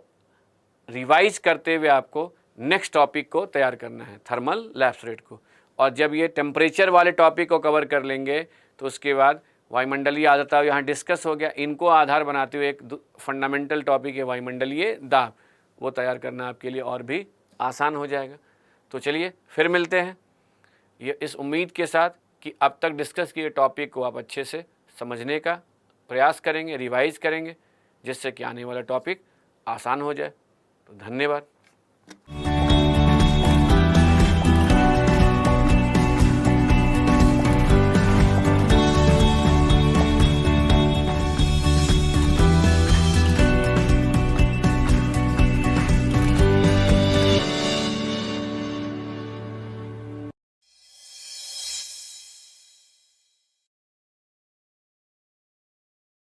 रिवाइज करते हुए आपको नेक्स्ट टॉपिक को तैयार करना है, थर्मल लैप्स रेट को। और जब ये टेम्परेचर वाले टॉपिक को कवर कर लेंगे तो उसके बाद वायुमंडलीय आर्द्रता यहाँ डिस्कस हो गया, इनको आधार बनाते हुए एक फंडामेंटल टॉपिक है वायुमंडलीय दाब, वो तैयार करना आपके लिए और भी आसान हो जाएगा। तो चलिए फिर मिलते हैं ये इस उम्मीद के साथ कि अब तक डिस्कस किए टॉपिक को आप अच्छे से समझने का प्रयास करेंगे, रिवाइज करेंगे, जिससे कि आने वाला टॉपिक आसान हो जाए। तो धन्यवाद।